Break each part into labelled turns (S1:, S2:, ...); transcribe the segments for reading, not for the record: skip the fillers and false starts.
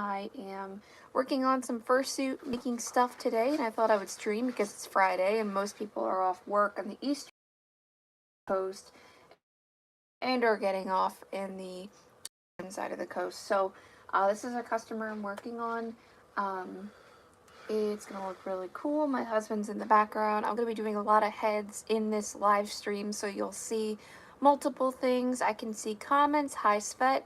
S1: I am working on some fursuit making stuff today, and I thought I would stream because it's Friday and most people are off work on the East Coast and are getting off in the side of the coast. So this is a customer I'm working on. It's gonna look really cool. My husband's in the background. I'm gonna be doing a lot of heads in this live stream, so you'll see multiple things. I can see comments. Hi, Svet.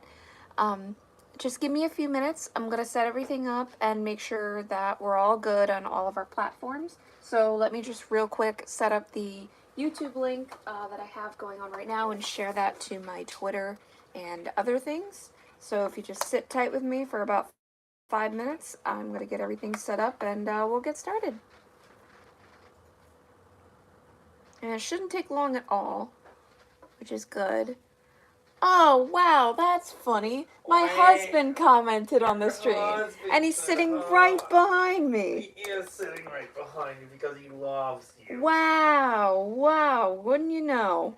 S1: Just give me a few minutes. I'm gonna set everything up and make sure that we're all good on all of our platforms. So let me just real quick set up the YouTube link that I have going on right now and share that to my Twitter and other things. So if you just sit tight with me for about 5 minutes, I'm going to get everything set up and we'll get started. And it shouldn't take long at all, which is good. Oh, wow, that's funny. My husband commented on the stream, and he's sitting right behind me.
S2: He is sitting right behind you because he loves you.
S1: Wow, wouldn't you know?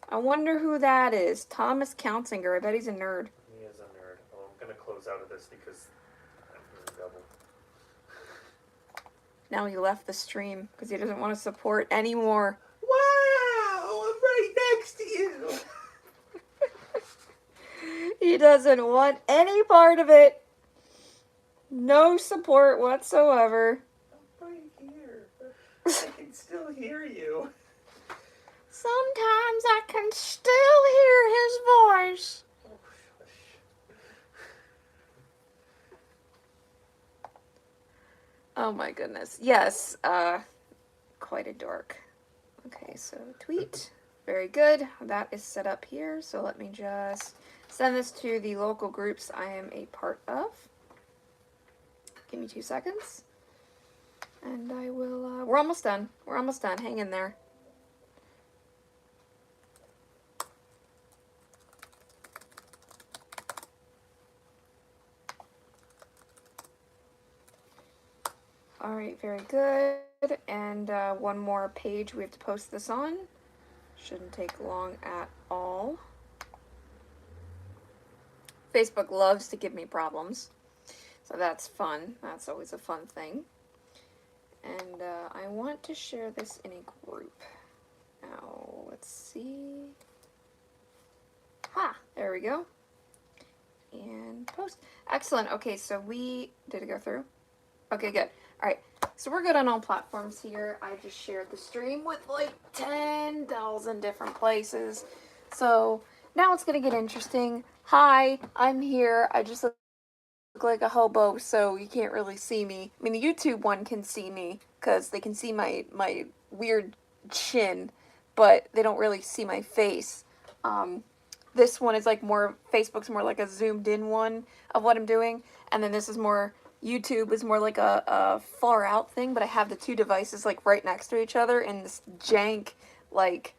S1: I wonder who that is. Thomas Countsinger, I bet he's a nerd.
S2: He is a nerd. Well, I'm going to close out of this because I'm doing double.
S1: Now he left the stream because he doesn't want to support anymore.
S2: Wow, I'm right next to you.
S1: He doesn't want any part of it. No support whatsoever.
S2: I'm right here. I can still hear you.
S1: Sometimes I can still hear his voice.
S2: Oh, shush.
S1: Oh my goodness. Yes, quite a dork. Okay, so tweet. Very good. That is set up here. So let me just send this to the local groups I am a part of. Give me 2 seconds. And I will, we're almost done. We're almost done. Hang in there. All right, very good. And one more page we have to post this on. Shouldn't take long at all. Facebook loves to give me problems, so that's fun. That's always a fun thing. And I want to share this in a group. Now, let's see. There we go. And post. Excellent. Okay, so did it go through? Okay, good. All right, so we're good on all platforms here. I just shared the stream with like 10,000 different places. So now it's gonna get interesting. Hi, I'm here. I just look like a hobo, so you can't really see me. I mean, the YouTube one can see me because they can see my weird chin, but they don't really see my face. This one is like Facebook's more like a zoomed in one of what I'm doing, and then this is more, YouTube is more like a far out thing, but I have the two devices like right next to each other in this jank like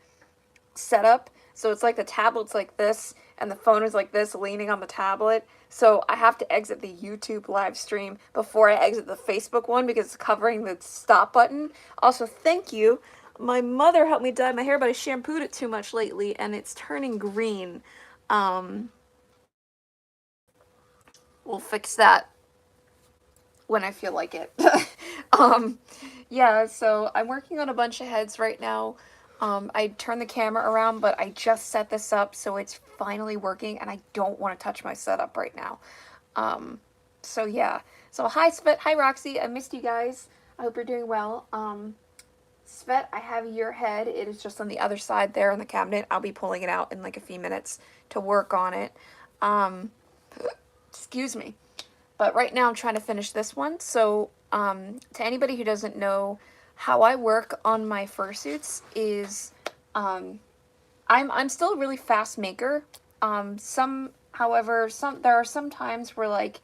S1: setup. So it's like the tablet's like this and the phone is like this leaning on the tablet. So I have to exit the YouTube live stream before I exit the Facebook one because it's covering the stop button. Also, thank you. My mother helped me dye my hair, but I shampooed it too much lately and it's turning green. We'll fix that when I feel like it. Yeah, so I'm working on a bunch of heads right now. I turned the camera around, but I just set this up, so it's finally working, and I don't want to touch my setup right now. So yeah. So hi, Svet. Hi, Roxy. I missed you guys. I hope you're doing well. Svet, I have your head. It is just on the other side there in the cabinet. I'll be pulling it out in like a few minutes to work on it. Excuse me. But right now I'm trying to finish this one. So to anybody who doesn't know, how I work on my fursuits is I'm still a really fast maker. However, there are some times where like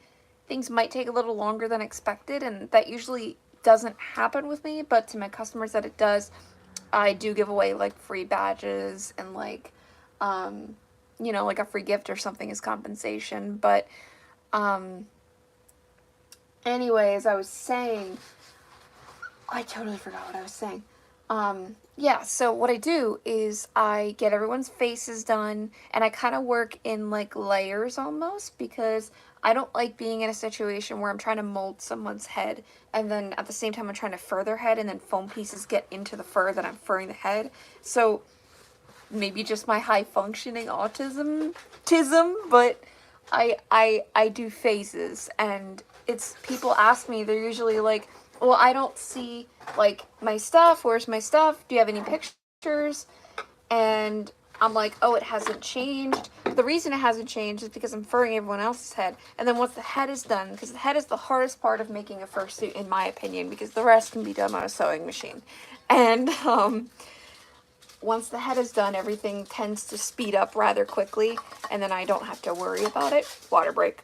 S1: things might take a little longer than expected, and that usually doesn't happen with me, but to my customers that it does, I do give away like free badges and like you know, like a free gift or something as compensation. But anyways, I was saying, I totally forgot what I was saying. Yeah, so what I do is I get everyone's faces done and I kind of work in like layers almost because I don't like being in a situation where I'm trying to mold someone's head and then at the same time I'm trying to fur their head and then foam pieces get into the fur that I'm furring the head. So maybe just my high functioning autism, but I do phases and it's people ask me, they're usually like, well, I don't see like my stuff, where's my stuff, do you have any pictures? And I'm like, oh, it hasn't changed. The reason it hasn't changed is because I'm furring everyone else's head. And then once the head is done, because the head is the hardest part of making a fursuit, in my opinion, because the rest can be done on a sewing machine. And once the head is done, everything tends to speed up rather quickly, and then I don't have to worry about it. Water break.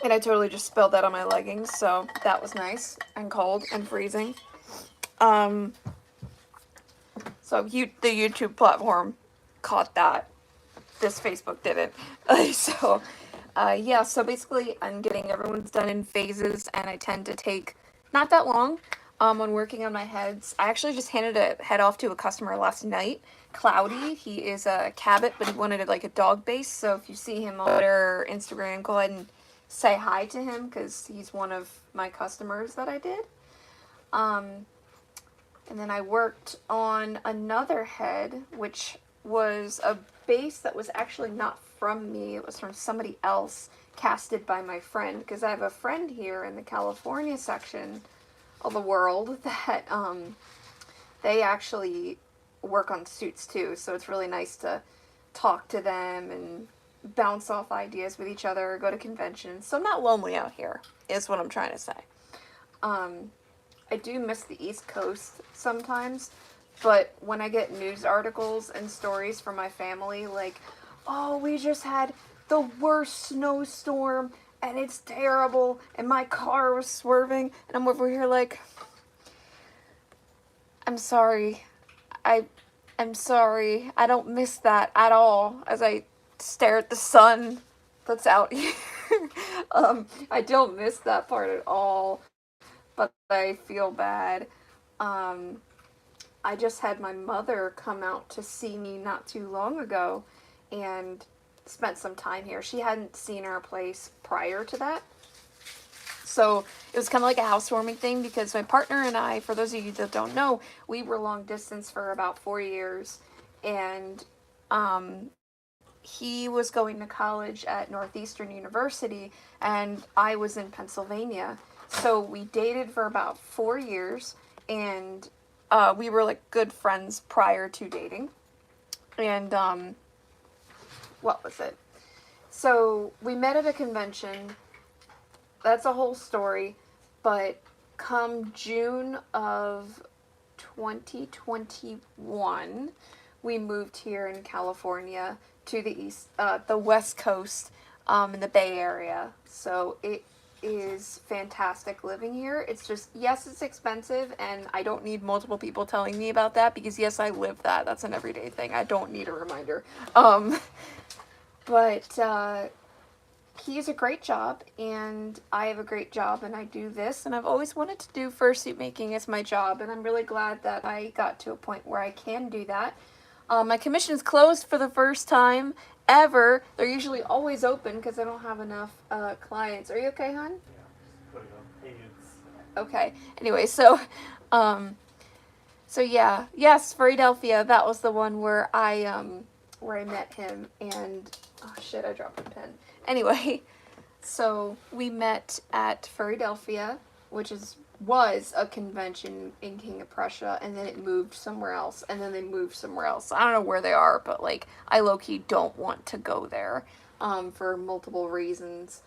S1: And I totally just spilled that on my leggings, so that was nice and cold and freezing. So the YouTube platform caught that. This Facebook didn't. Yeah, so basically I'm getting everyone's done in phases, and I tend to take not that long on working on my heads. I actually just handed a head off to a customer last night. Cloudy, he is a Cabot, but he wanted like a dog base, so if you see him on Twitter or Instagram, go ahead and say hi to him because he's one of my customers that I did. And then I worked on another head, which was a base that was actually not from me. It was from somebody else, casted by my friend, because I have a friend here in the California section of the world that they actually work on suits too. So it's really nice to talk to them and bounce off ideas with each other, go to conventions. So I'm not lonely out here, is what I'm trying to say. I do miss the East Coast sometimes, but when I get news articles and stories from my family, like, oh, we just had the worst snowstorm and it's terrible and my car was swerving, and I'm over here like, I'm sorry. I'm sorry. I don't miss that at all as I stare at the sun that's out here. I don't miss that part at all, but I feel bad. I just had my mother come out to see me not too long ago and spent some time here. She hadn't seen our place prior to that. So it was kind of like a housewarming thing because my partner and I, for those of you that don't know, we were long distance for about 4 years. And he was going to college at Northeastern University and I was in Pennsylvania. So we dated for about 4 years, and we were like good friends prior to dating. And what was it? So we met at a convention. That's a whole story. But come June of 2021, we moved here in California to the West Coast, in the Bay Area. So it is fantastic living here. It's just, yes, it's expensive, and I don't need multiple people telling me about that because, yes, I live that. That's an everyday thing. I don't need a reminder. But he has a great job, and I have a great job, and I do this, and I've always wanted to do fursuit making as my job, and I'm really glad that I got to a point where I can do that. My commission is closed for the first time ever. They're usually always open because I don't have enough clients. Are you okay, hon?
S2: Yeah, just putting on pants.
S1: Okay. Anyway, so yeah, yes, Philadelphia. That was the one where I met him, and oh shit, I dropped a pen. Anyway, so we met at Philadelphia, which was a convention in King of Prussia, and then it moved somewhere else, and then they moved somewhere else. I don't know where they are, but like I low-key don't want to go there for multiple reasons.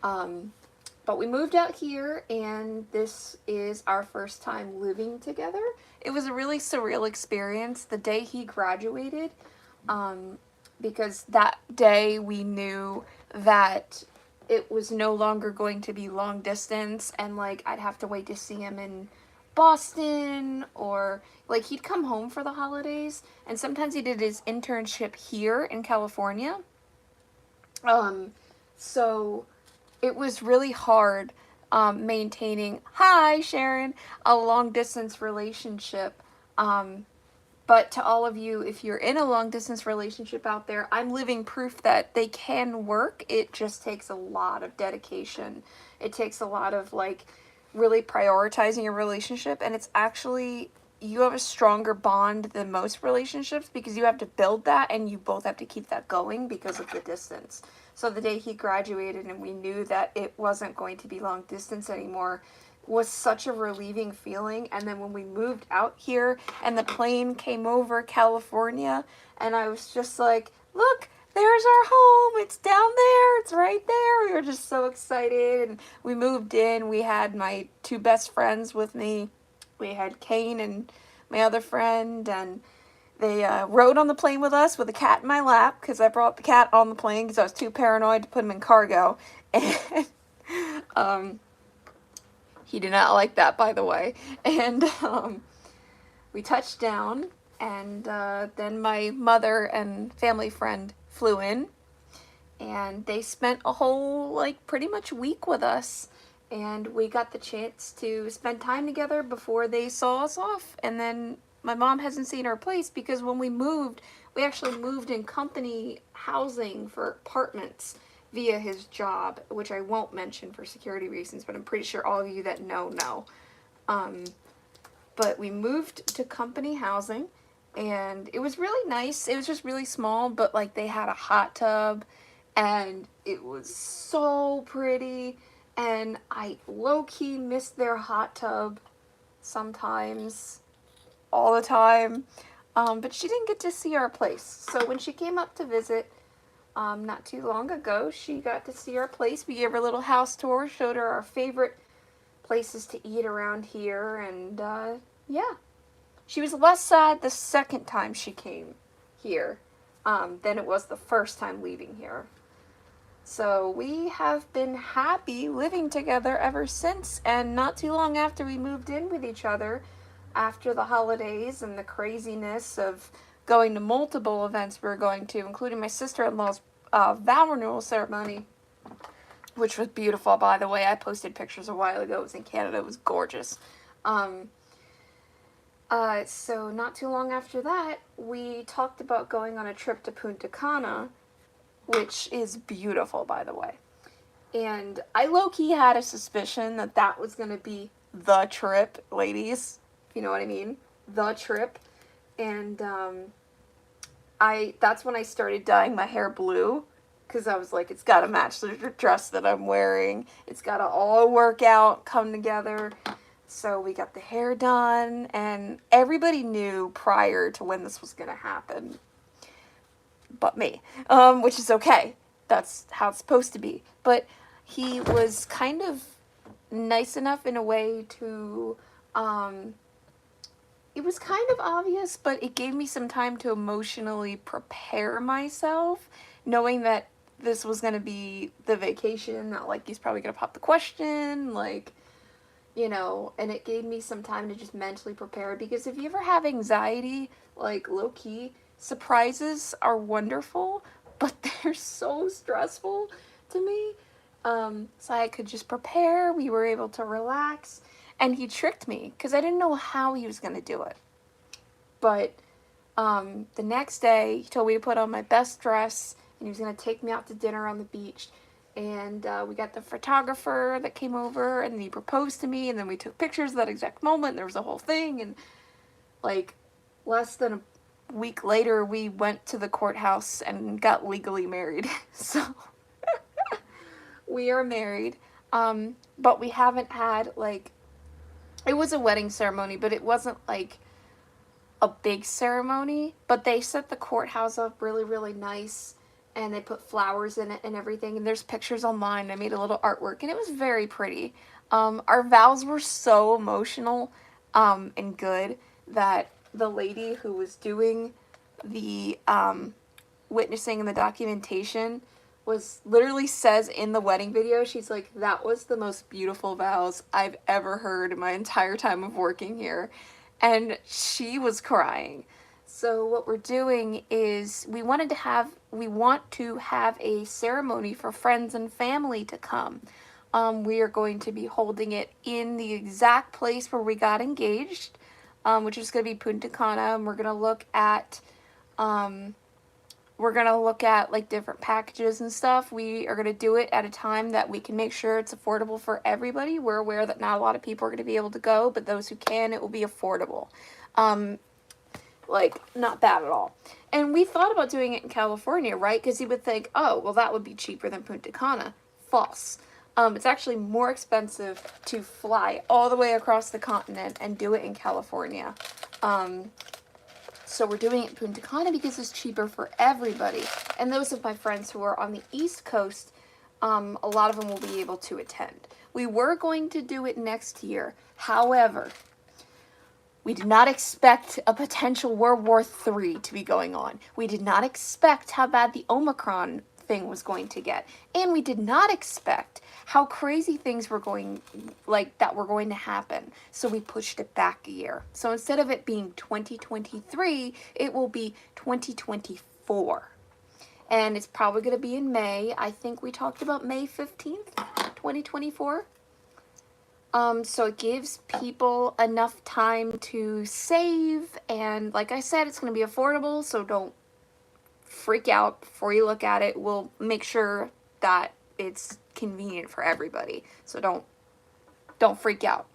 S1: But we moved out here, and this is our first time living together. It was a really surreal experience the day he graduated, because that day we knew that it was no longer going to be long distance, and like I'd have to wait to see him in Boston, or like he'd come home for the holidays, and sometimes he did his internship here in California. So it was really hard maintaining, hi Sharon, a long distance relationship. But to all of you, if you're in a long distance relationship out there, I'm living proof that they can work. It just takes a lot of dedication. It takes a lot of like really prioritizing your relationship, and it's actually, you have a stronger bond than most relationships because you have to build that and you both have to keep that going because of the distance. So the day he graduated and we knew that it wasn't going to be long distance anymore was such a relieving feeling. And then when we moved out here and the plane came over California, and I was just like, look, there's our home, it's down there, it's right there. We were just so excited, and we moved in. We had my two best friends with me. We had Kane and my other friend, and they rode on the plane with us with a cat in my lap because I brought the cat on the plane because I was too paranoid to put him in cargo. And he did not like that, by the way. And we touched down, and then my mother and family friend flew in, and they spent a whole, like, pretty much week with us. And we got the chance to spend time together before they saw us off. And then my mom hasn't seen our place because when we moved, we actually moved in company housing for apartments via his job, which I won't mention for security reasons, but I'm pretty sure all of you that know. But we moved to company housing, and it was really nice. It was just really small, but like they had a hot tub, and it was so pretty. And I low-key miss their hot tub sometimes, all the time. But she didn't get to see our place. So when she came up to visit not too long ago, she got to see our place. We gave her a little house tour, showed her our favorite places to eat around here, and yeah. She was less sad the second time she came here than it was the first time leaving here. So we have been happy living together ever since, and not too long after we moved in with each other, after the holidays and the craziness of going to multiple events we were going to, including my sister-in-law's vow renewal ceremony, which was beautiful, by the way. I posted pictures a while ago. It was in Canada. It was gorgeous. So not too long after that, we talked about going on a trip to Punta Cana, which is beautiful, by the way. And I low-key had a suspicion that that was going to be the trip, ladies, if you know what I mean, the trip. And that's when I started dyeing my hair blue, because I was like, it's got to match the dress that I'm wearing. It's got to all work out, come together. So we got the hair done, and everybody knew prior to when this was going to happen but me, which is okay. That's how it's supposed to be. But he was kind of nice enough in a way to, it was kind of obvious, but it gave me some time to emotionally prepare myself, knowing that this was going to be the vacation, that, like, he's probably going to pop the question, like, you know, and it gave me some time to just mentally prepare, because if you ever have anxiety, like, low-key, surprises are wonderful, but they're so stressful to me. So I could just prepare. We were able to relax, and he tricked me because I didn't know how he was going to do it. But the next day, he told me to put on my best dress, and he was going to take me out to dinner on the beach. And we got the photographer that came over, and then he proposed to me, and then we took pictures of that exact moment, and there was a whole thing, and like less than a week later, we went to the courthouse and got legally married. So we are married, but we haven't had, like, it was a wedding ceremony, but it wasn't like a big ceremony. But they set the courthouse up really, really nice, and they put flowers in it and everything, and there's pictures online. I made a little artwork, and it was very pretty. Our vows were so emotional and good that the lady who was doing the witnessing and the documentation was literally says in the wedding video, she's like, that was the most beautiful vows I've ever heard in my entire time of working here. And she was crying. So what we're doing is we want to have a ceremony for friends and family to come. We are going to be holding it in the exact place where we got engaged, which is going to be Punta Cana, and we're going to look at like different packages and stuff. We are going to do it at a time that we can make sure it's affordable for everybody. We're aware that not a lot of people are going to be able to go, but those who can, it will be affordable. Like, not bad at all. And we thought about doing it in California, right? Because you would think, oh, well, that would be cheaper than Punta Cana. False. It's actually more expensive to fly all the way across the continent and do it in California. So we're doing it in Punta Cana because it's cheaper for everybody. And those of my friends who are on the East Coast, a lot of them will be able to attend. We were going to do it next year. However, we did not expect a potential World War III to be going on. We did not expect how bad the Omicron thing was going to get. And we did not expect how crazy things were going to happen. So we pushed it back a year. So instead of it being 2023, it will be 2024. And it's probably going to be in May. I think we talked about May 15th, 2024. So it gives people enough time to save, and like I said, it's going to be affordable, so don't freak out before you look at it. We'll make sure that it's convenient for everybody, so don't freak out.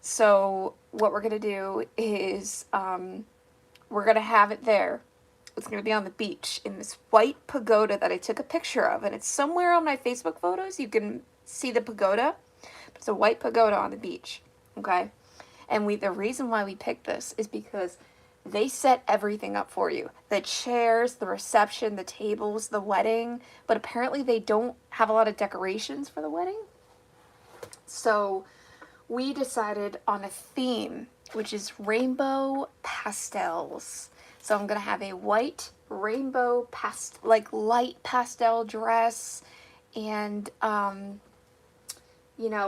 S1: So what we're going to do is we're going to have it there. It's going to be on the beach in this white pagoda that I took a picture of, and it's somewhere on my Facebook photos. You can see the pagoda. It's a white pagoda on the beach, okay? And the reason why we picked this is because they set everything up for you. The chairs, the reception, the tables, the wedding, but apparently they don't have a lot of decorations for the wedding. So we decided on a theme, which is rainbow pastels. So I'm going to have a white rainbow light pastel dress, and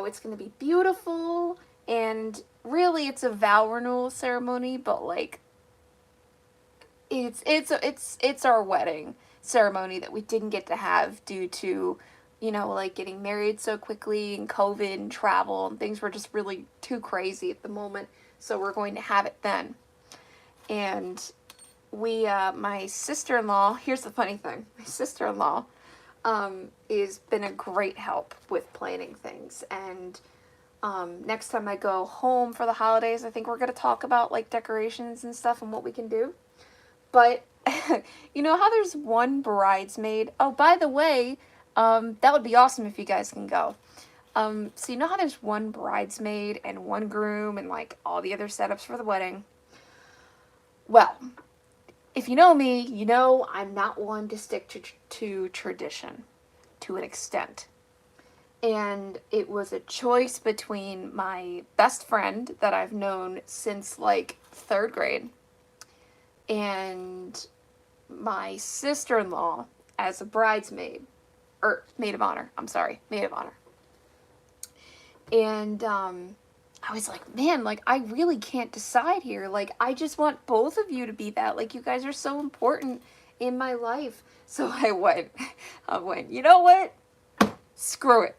S1: it's going to be beautiful, and really it's a vow renewal ceremony, but like it's our wedding ceremony that we didn't get to have due to getting married so quickly and COVID and travel, and things were just really too crazy at the moment. So we're going to have it then. And my sister-in-law, here's the funny thing, my sister-in-law has been a great help with planning things, and next time I go home for the holidays, I think we're going to talk about like decorations and stuff and what we can do. But you know how there's one bridesmaid? Oh, by the way, that would be awesome if you guys can go. So you know how there's one bridesmaid and one groom and like all the other setups for the wedding? Well, if you know me, you know I'm not one to stick to tradition to an extent. And it was a choice between my best friend that I've known since like 3rd grade and my sister-in-law as a bridesmaid, or maid of honor. I'm sorry, maid of honor. And I was like, man, like, I really can't decide here. Like, I just want both of you to be that. Like, you guys are so important in my life. So I went, you know what? Screw it.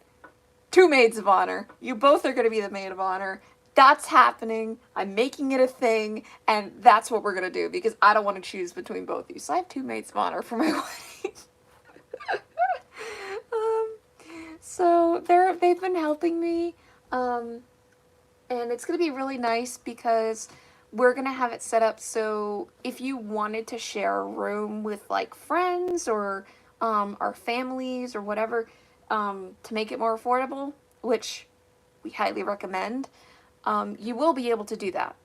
S1: 2 maids of honor. You both are going to be the maid of honor. That's happening. I'm making it a thing. And that's what we're going to do, because I don't want to choose between both of you. So I have 2 maids of honor for my wedding. So they've been helping me. And it's going to be really nice because we're going to have it set up so if you wanted to share a room with like friends or our families or whatever, to make it more affordable, which we highly recommend, you will be able to do that.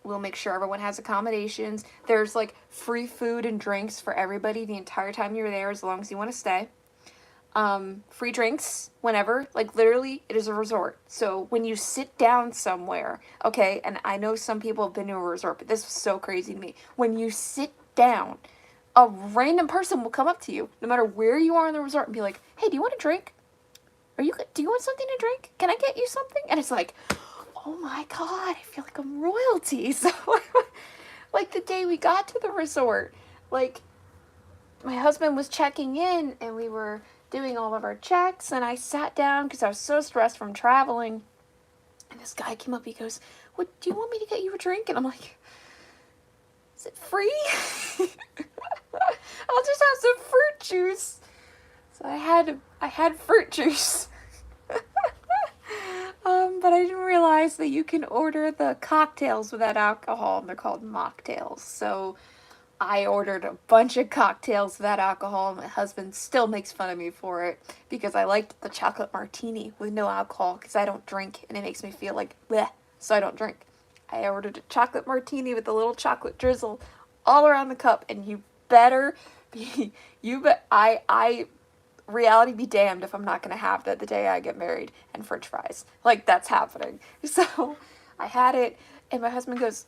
S1: We'll make sure everyone has accommodations. There's like free food and drinks for everybody the entire time you're there, as long as you want to stay. Free drinks whenever, like literally it is a resort. So when you sit down somewhere, okay, and I know some people have been to a resort, but this was so crazy to me. When you sit down, a random person will come up to you, no matter where you are in the resort, and be like, hey, do you want a drink? Do you want something to drink? Can I get you something? And it's like, oh my God, I feel like I'm royalty. So like the day we got to the resort, like my husband was checking in and we were doing all of our checks, and I sat down because I was so stressed from traveling. And this guy came up, he goes, "What, do you want me to get you a drink?" And I'm like, "Is it free?" I'll just have some fruit juice. So I had fruit juice. But I didn't realize that you can order the cocktails without alcohol, and they're called mocktails. So I ordered a bunch of cocktails without alcohol. My husband still makes fun of me for it because I liked the chocolate martini with no alcohol because I don't drink and it makes me feel like bleh, so I don't drink. I ordered a chocolate martini with a little chocolate drizzle all around the cup, and you better be, reality be damned if I'm not going to have that the day I get married, and french fries. Like, that's happening. So I had it, and my husband goes,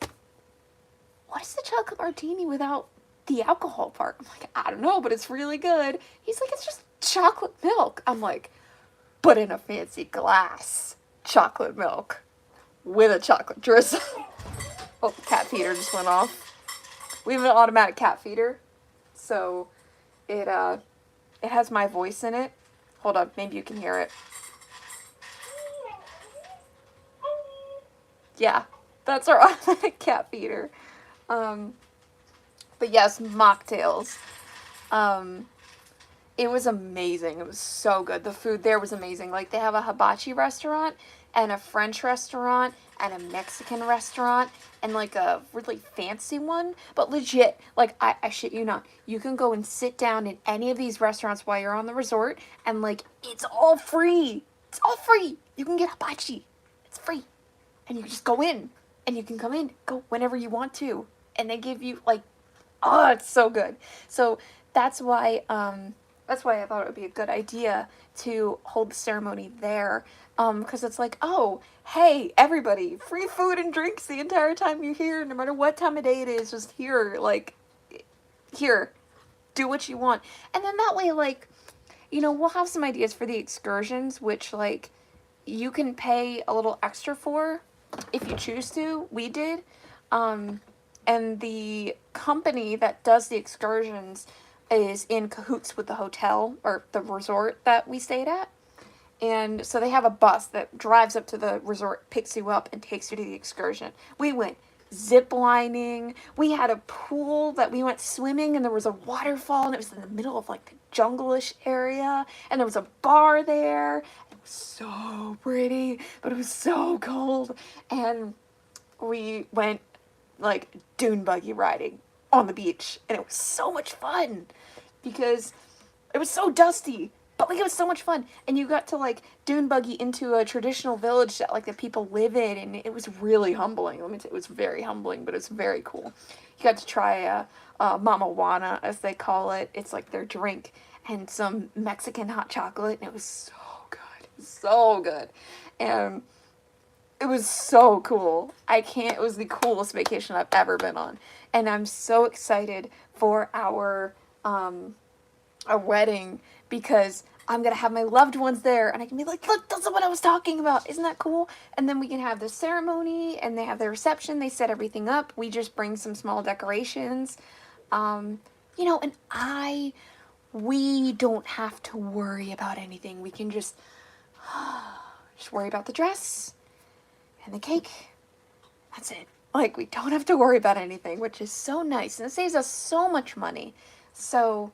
S1: "What is the chocolate martini without the alcohol part?" I'm like, "I don't know, but it's really good." He's like, "It's just chocolate milk." I'm like, "But in a fancy glass. Chocolate milk with a chocolate drizzle." Oh, cat feeder just went off. We have an automatic cat feeder, so it has my voice in it. Hold on, maybe you can hear it. Yeah, that's our automatic cat feeder. But yes, mocktails. It was amazing. It was so good. The food there was amazing. Like, they have a hibachi restaurant and a French restaurant and a Mexican restaurant and like a really fancy one. But legit, like, I shit you not, you can go and sit down in any of these restaurants while you're on the resort, and like, it's all free. It's all free. You can get hibachi. It's free. And you just go in, and you can come in, go whenever you want to. And they give you like, oh, it's so good. So that's why I thought it would be a good idea to hold the ceremony there. Because it's like, oh, hey, everybody, free food and drinks the entire time you're here, no matter what time of day it is, just here, like, here, do what you want. And then that way, like, we'll have some ideas for the excursions, which, like, you can pay a little extra for if you choose to. We did. And the company that does the excursions is in cahoots with the hotel or the resort that we stayed at. And so they have a bus that drives up to the resort, picks you up, and takes you to the excursion. We went zip lining. We had a pool that we went swimming, and there was a waterfall, and it was in the middle of like the jungle-ish area. And there was a bar there. It was so pretty, but it was so cold. And we went like dune buggy riding on the beach, and it was so much fun because it was so dusty, but like, it was so much fun. And you got to like dune buggy into a traditional village that like the people live in, and it was really humbling. Let me tell you, it was very humbling, but it was very cool. You got to try a mama juana, as they call it. It's like their drink, and some Mexican hot chocolate, and it was so good. So good. And it was so cool. It was the coolest vacation I've ever been on. And I'm so excited for our wedding, because I'm going to have my loved ones there, and I can be like, "Look, that's what I was talking about. Isn't that cool?" And then we can have the ceremony, and they have the reception. They set everything up. We just bring some small decorations. And we don't have to worry about anything. We can just worry about the dress and the cake. That's it. Like, we don't have to worry about anything, which is so nice. And it saves us so much money. So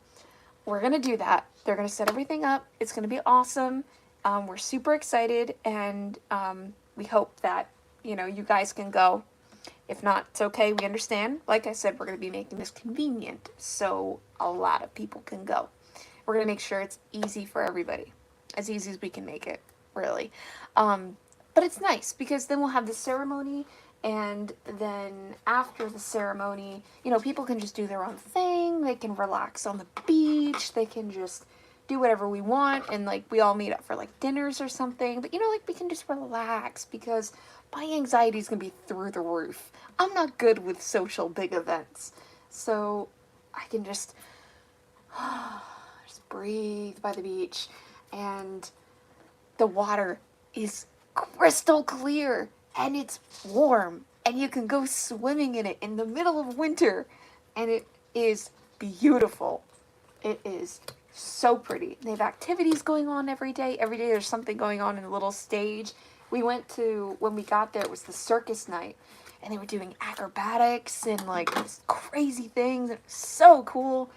S1: we're going to do that. They're going to set everything up. It's going to be awesome. We're super excited. And we hope that, you guys can go. If not, it's okay. We understand. Like I said, we're going to be making this convenient so a lot of people can go. We're going to make sure it's easy for everybody. As easy as we can make it, really. But it's nice because then we'll have the ceremony, and then after the ceremony, people can just do their own thing. They can relax on the beach. They can just do whatever we want, and like, we all meet up for like dinners or something. But like, we can just relax because my anxiety is going to be through the roof. I'm not good with social big events. So I can just breathe by the beach, and the water is crystal clear, and it's warm, and you can go swimming in it in the middle of winter, and it is beautiful. It is so pretty. They have activities going on every day. Every day there's something going on in a little stage. We went to, when we got there, it was the circus night. And they were doing acrobatics and like these crazy things. It was so cool.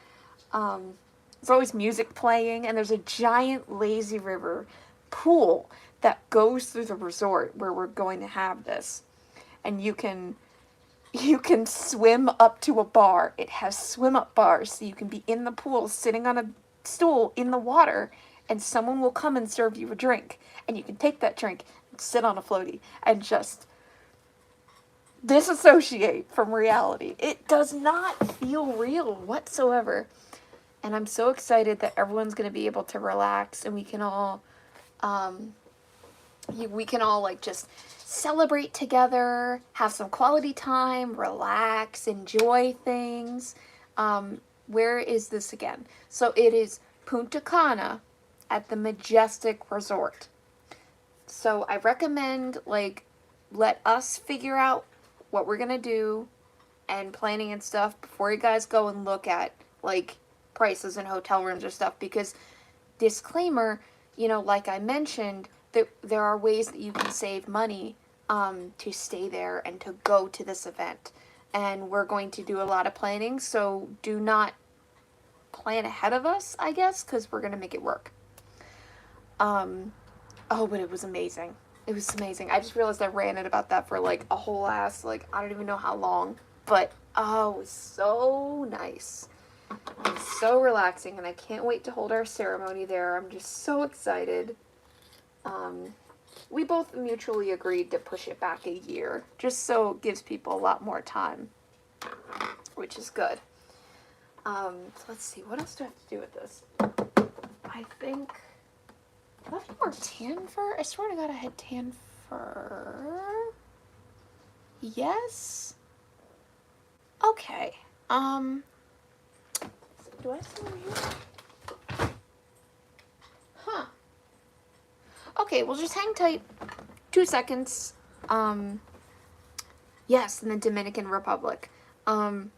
S1: There's always music playing. And there's a giant lazy river pool that goes through the resort where we're going to have this. And you can swim up to a bar. It has swim up bars, so you can be in the pool sitting on a stool in the water, and someone will come and serve you a drink, and you can take that drink and sit on a floaty and just disassociate from reality. It does not feel real whatsoever. And I'm so excited that everyone's going to be able to relax, and we can all like just celebrate together, have some quality time, relax, enjoy things. Where is this again? So it is Punta Cana at the Majestic Resort. So I recommend, like, let us figure out what we're going to do and planning and stuff before you guys go and look at, like, prices and hotel rooms or stuff. Because, disclaimer, you know, like I mentioned, there are ways that you can save money to stay there and to go to this event. And we're going to do a lot of planning, so do not plan ahead of us, I guess, because we're going to make it work. Oh, but it was amazing. It was amazing. I just realized I ranted about that for like a whole ass, like, I don't even know how long. But, oh, it was so nice. It was so relaxing, and I can't wait to hold our ceremony there. I'm just so excited. We both mutually agreed to push it back a year, just so it gives people a lot more time, which is good. So let's see, what else do I have to do with this? I think, do I have any more tan fur? I swear to God I had tan fur. Yes? Okay. Do I have some over here? Huh. Okay, well, just hang tight. 2 seconds. Yes, in the Dominican Republic. 2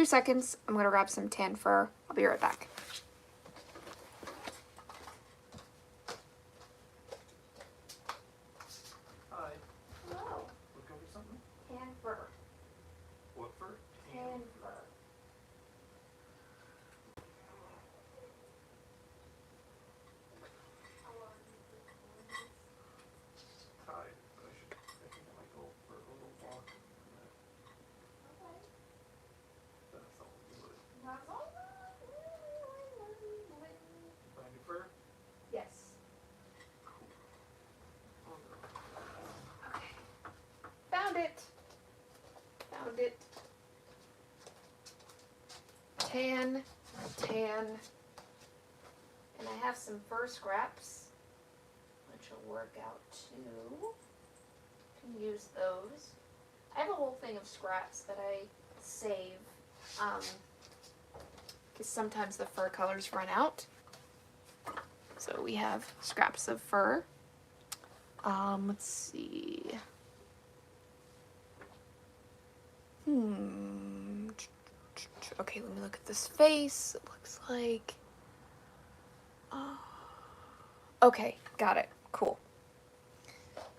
S1: seconds. I'm gonna grab some tan fur. I'll be right back.
S2: Hi.
S1: Hello.
S2: Looking for something?
S1: Tan fur.
S2: What fur?
S1: Tan fur.
S2: Tied. But I think I might go for a little walk.
S1: Okay.
S2: That's all we would.
S1: That's all.
S2: Find your fur?
S1: Yes.
S2: Oh, no.
S1: Okay. Found it. Found it. Tan. And I have some fur scraps, which will work out too. Can use those. I have a whole thing of scraps that I save, because sometimes the fur colors run out. So we have scraps of fur. Let's see. Okay, let me look at this face. It looks like... okay, got it. Cool.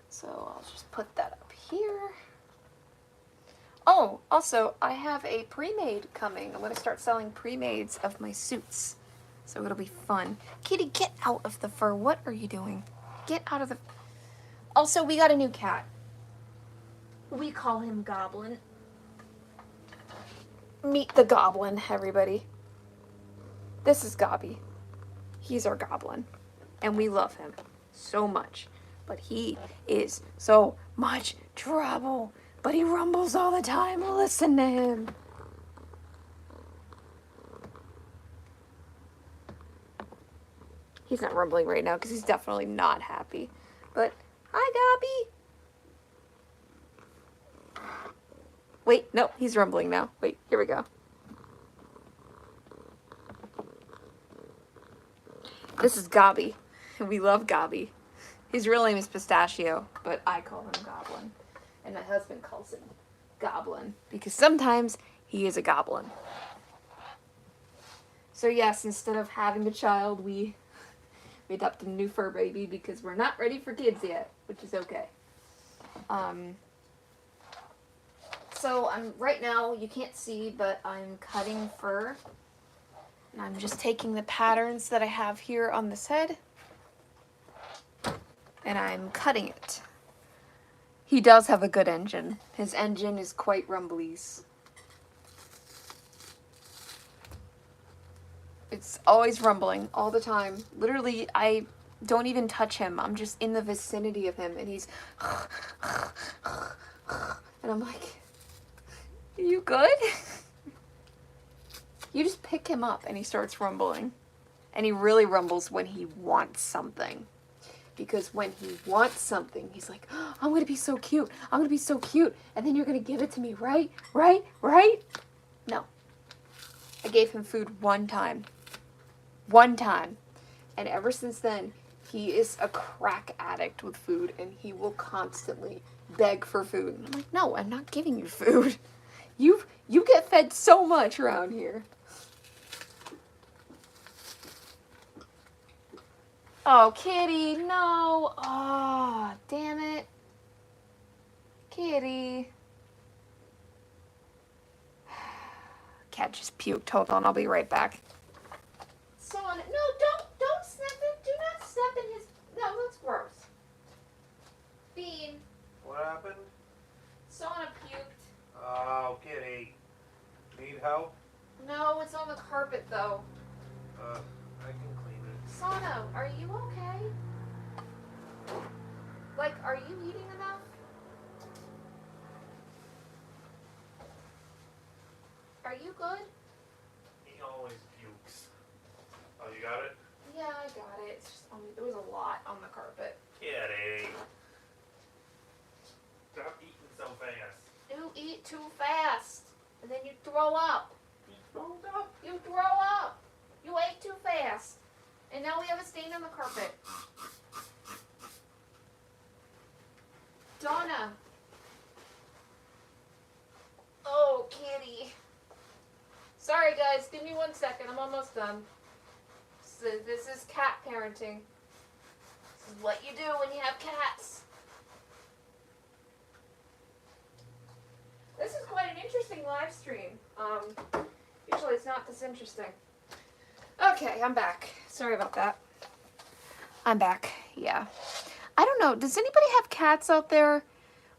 S1: So I'll just put that up here. Oh, also, I have a pre-made coming. I'm going to start selling pre-mades of my suits. So it'll be fun. Kitty, get out of the fur. What are you doing? Get out of the... Also, we got a new cat. We call him Goblin. Meet the Goblin, everybody. This is Gobby. He's our Goblin. And we love him so much. But he is so much trouble. But he rumbles all the time. Listen to him. He's not rumbling right now because he's definitely not happy. But, hi, Gobby. Wait, no, he's rumbling now. Wait, here we go. This is Gobby. We love Gobby. His real name is Pistachio, but I call him Goblin. And my husband calls him Goblin because sometimes he is a goblin. So yes, instead of having a child, we adopted a new fur baby because we're not ready for kids yet, which is okay. So I'm right now, you can't see, but I'm cutting fur. And I'm just taking the patterns that I have here on this head, and I'm cutting it. He does have a good engine. His engine is quite rumblies. It's always rumbling all the time. Literally, I don't even touch him. I'm just in the vicinity of him, and he's and I'm like, are you good? You just pick him up and he starts rumbling. And he really rumbles when he wants something. Because when he wants something, he's like, oh, I'm going to be so cute. I'm going to be so cute. And then you're going to give it to me, right? Right? Right? No. I gave him food one time. One time. And ever since then, he is a crack addict with food. And he will constantly beg for food. And I'm like, no, I'm not giving you food. You get fed so much around here. Oh, Kitty, no. Oh, damn it. Kitty. Cat just puked. Hold on, I'll be right back. Someone, no, don't snap it. Do not step in his, no, that's gross. Bean.
S2: What happened?
S1: Sona puked.
S2: Oh, Kitty. Need help?
S1: No, it's on the carpet, though.
S2: I can clean it.
S1: Sona, are you okay? Like, are you eating enough? Are you good?
S2: He always pukes. Oh, you got it?
S1: Yeah, I got it. It's just there was a lot on the carpet.
S2: Kitty. Stop eating so fast.
S1: You eat too fast, and then you throw up.
S2: He throws up.
S1: You throw up. You ate too fast. And now we have a stain on the carpet. Donna. Oh, Kitty. Sorry, guys. Give me 1 second. I'm almost done. So this is cat parenting. This is what you do when you have cats. This is quite an interesting live stream. Usually it's not this interesting. Okay, I'm back. Sorry about that. I'm back. Yeah. I don't know. Does anybody have cats out there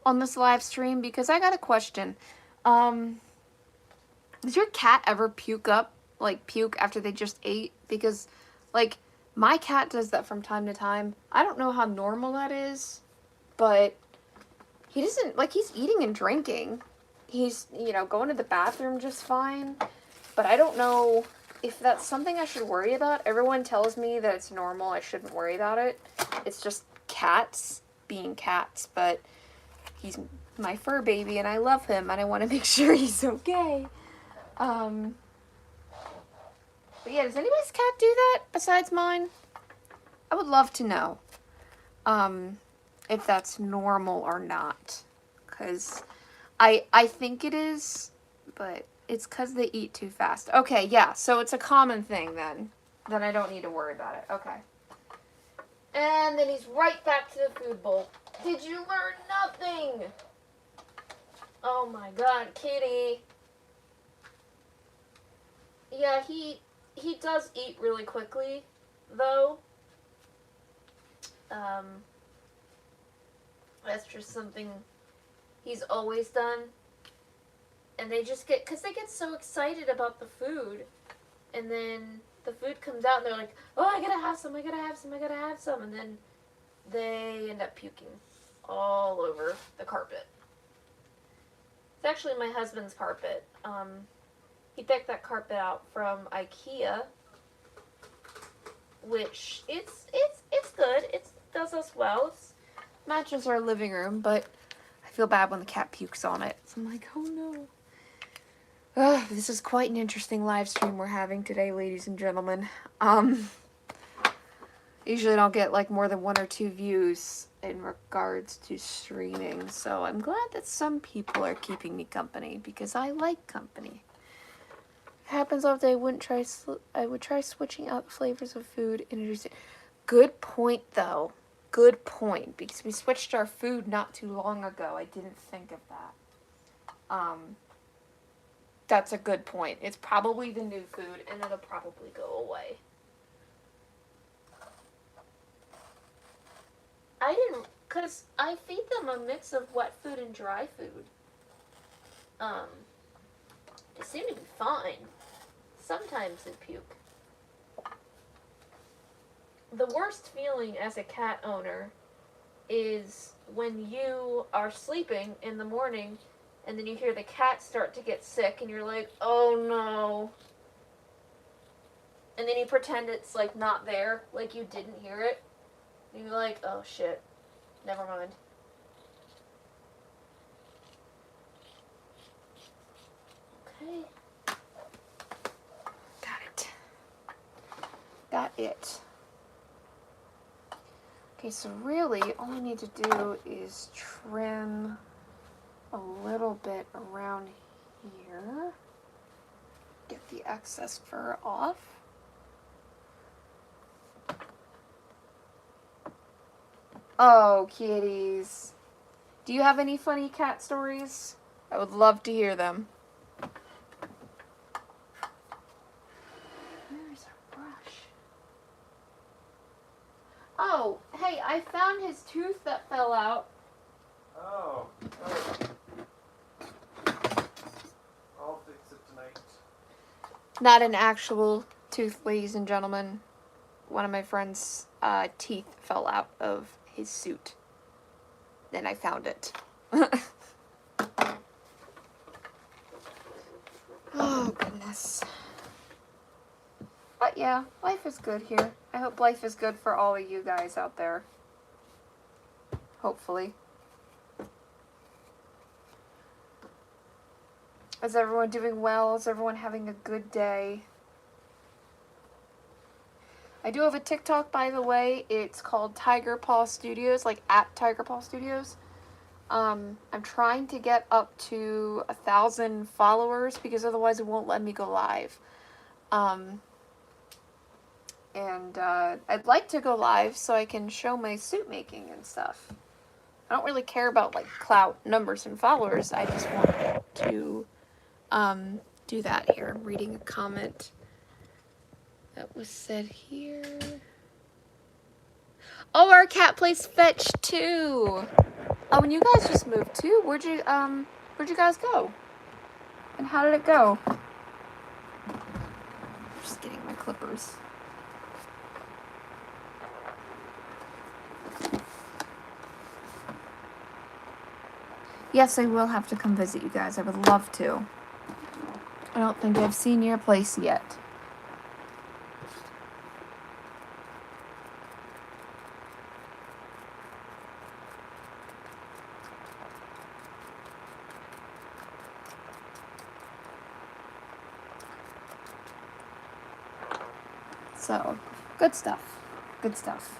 S1: on this live stream? Because I got a question. Does your cat ever puke up? Like, puke after they just ate? Because, like, my cat does that from time to time. I don't know how normal that is. But he doesn't, like, he's eating and drinking. He's, you know, going to the bathroom just fine. But I don't know if that's something I should worry about. Everyone tells me that it's normal. I shouldn't worry about it. It's just cats being cats. But he's my fur baby and I love him. And I want to make sure he's okay. But yeah, does anybody's cat do that besides mine? I would love to know. If that's normal or not. Because I think it is, but it's because they eat too fast. Okay, yeah, so it's a common thing then. Then I don't need to worry about it. Okay. And then he's right back to the food bowl. Did you learn nothing? Oh my god, Kitty. Yeah, he does eat really quickly, though. That's just something he's always done. And they just get, because they get so excited about the food. And then the food comes out and they're like, oh, I gotta have some, I gotta have some, I gotta have some. And then they end up puking all over the carpet. It's actually my husband's carpet. He picked that carpet out from IKEA, which it's good. It does us well. It matches our living room, but I feel bad when the cat pukes on it. So I'm like, oh no. Ugh, this is quite an interesting live stream we're having today, ladies and gentlemen. Usually I don't get like more than 1 or 2 views in regards to streaming, so I'm glad that some people are keeping me company because I like company. happens often, I would try switching out the flavors of food and introduce it. Good point, though. Good point, because we switched our food not too long ago. I didn't think of that. That's a good point. It's probably the new food, and it'll probably go away. I didn't, because I feed them a mix of wet food and dry food. They seem to be fine. Sometimes they puke. The worst feeling as a cat owner is when you are sleeping in the morning and then you hear the cat start to get sick and you're like, oh no. And then you pretend it's like not there, like you didn't hear it. And you're like, oh shit, never mind. Okay. Got it. Got it. Okay, so really all I need to do is trim a little bit around here. Get the excess fur off. Oh, kitties. Do you have any funny cat stories? I would love to hear them. Where's our brush? Oh, hey, I found his tooth that fell out.
S2: Oh, I'll fix it tonight.
S1: Not an actual tooth, ladies and gentlemen. One of my friend's teeth fell out of his suit. Then I found it. Oh, goodness. But yeah, life is good here. I hope life is good for all of you guys out there. Hopefully. Is everyone doing well? Is everyone having a good day? I do have a TikTok, by the way. It's called Tiger Paw Studios, like at Tiger Paw Studios. I'm trying to get up to 1,000 followers because otherwise it won't let me go live. I'd like to go live so I can show my suit making and stuff. I don't really care about like clout, numbers, and followers. I just want to do that here. I'm reading a comment that was said here. Oh, our cat plays fetch too. Oh, and you guys just moved too. Where'd you guys go? And how did it go? Just getting my clippers. Yes, I will have to come visit you guys. I would love to. I don't think I've seen your place yet. So, good stuff. Good stuff.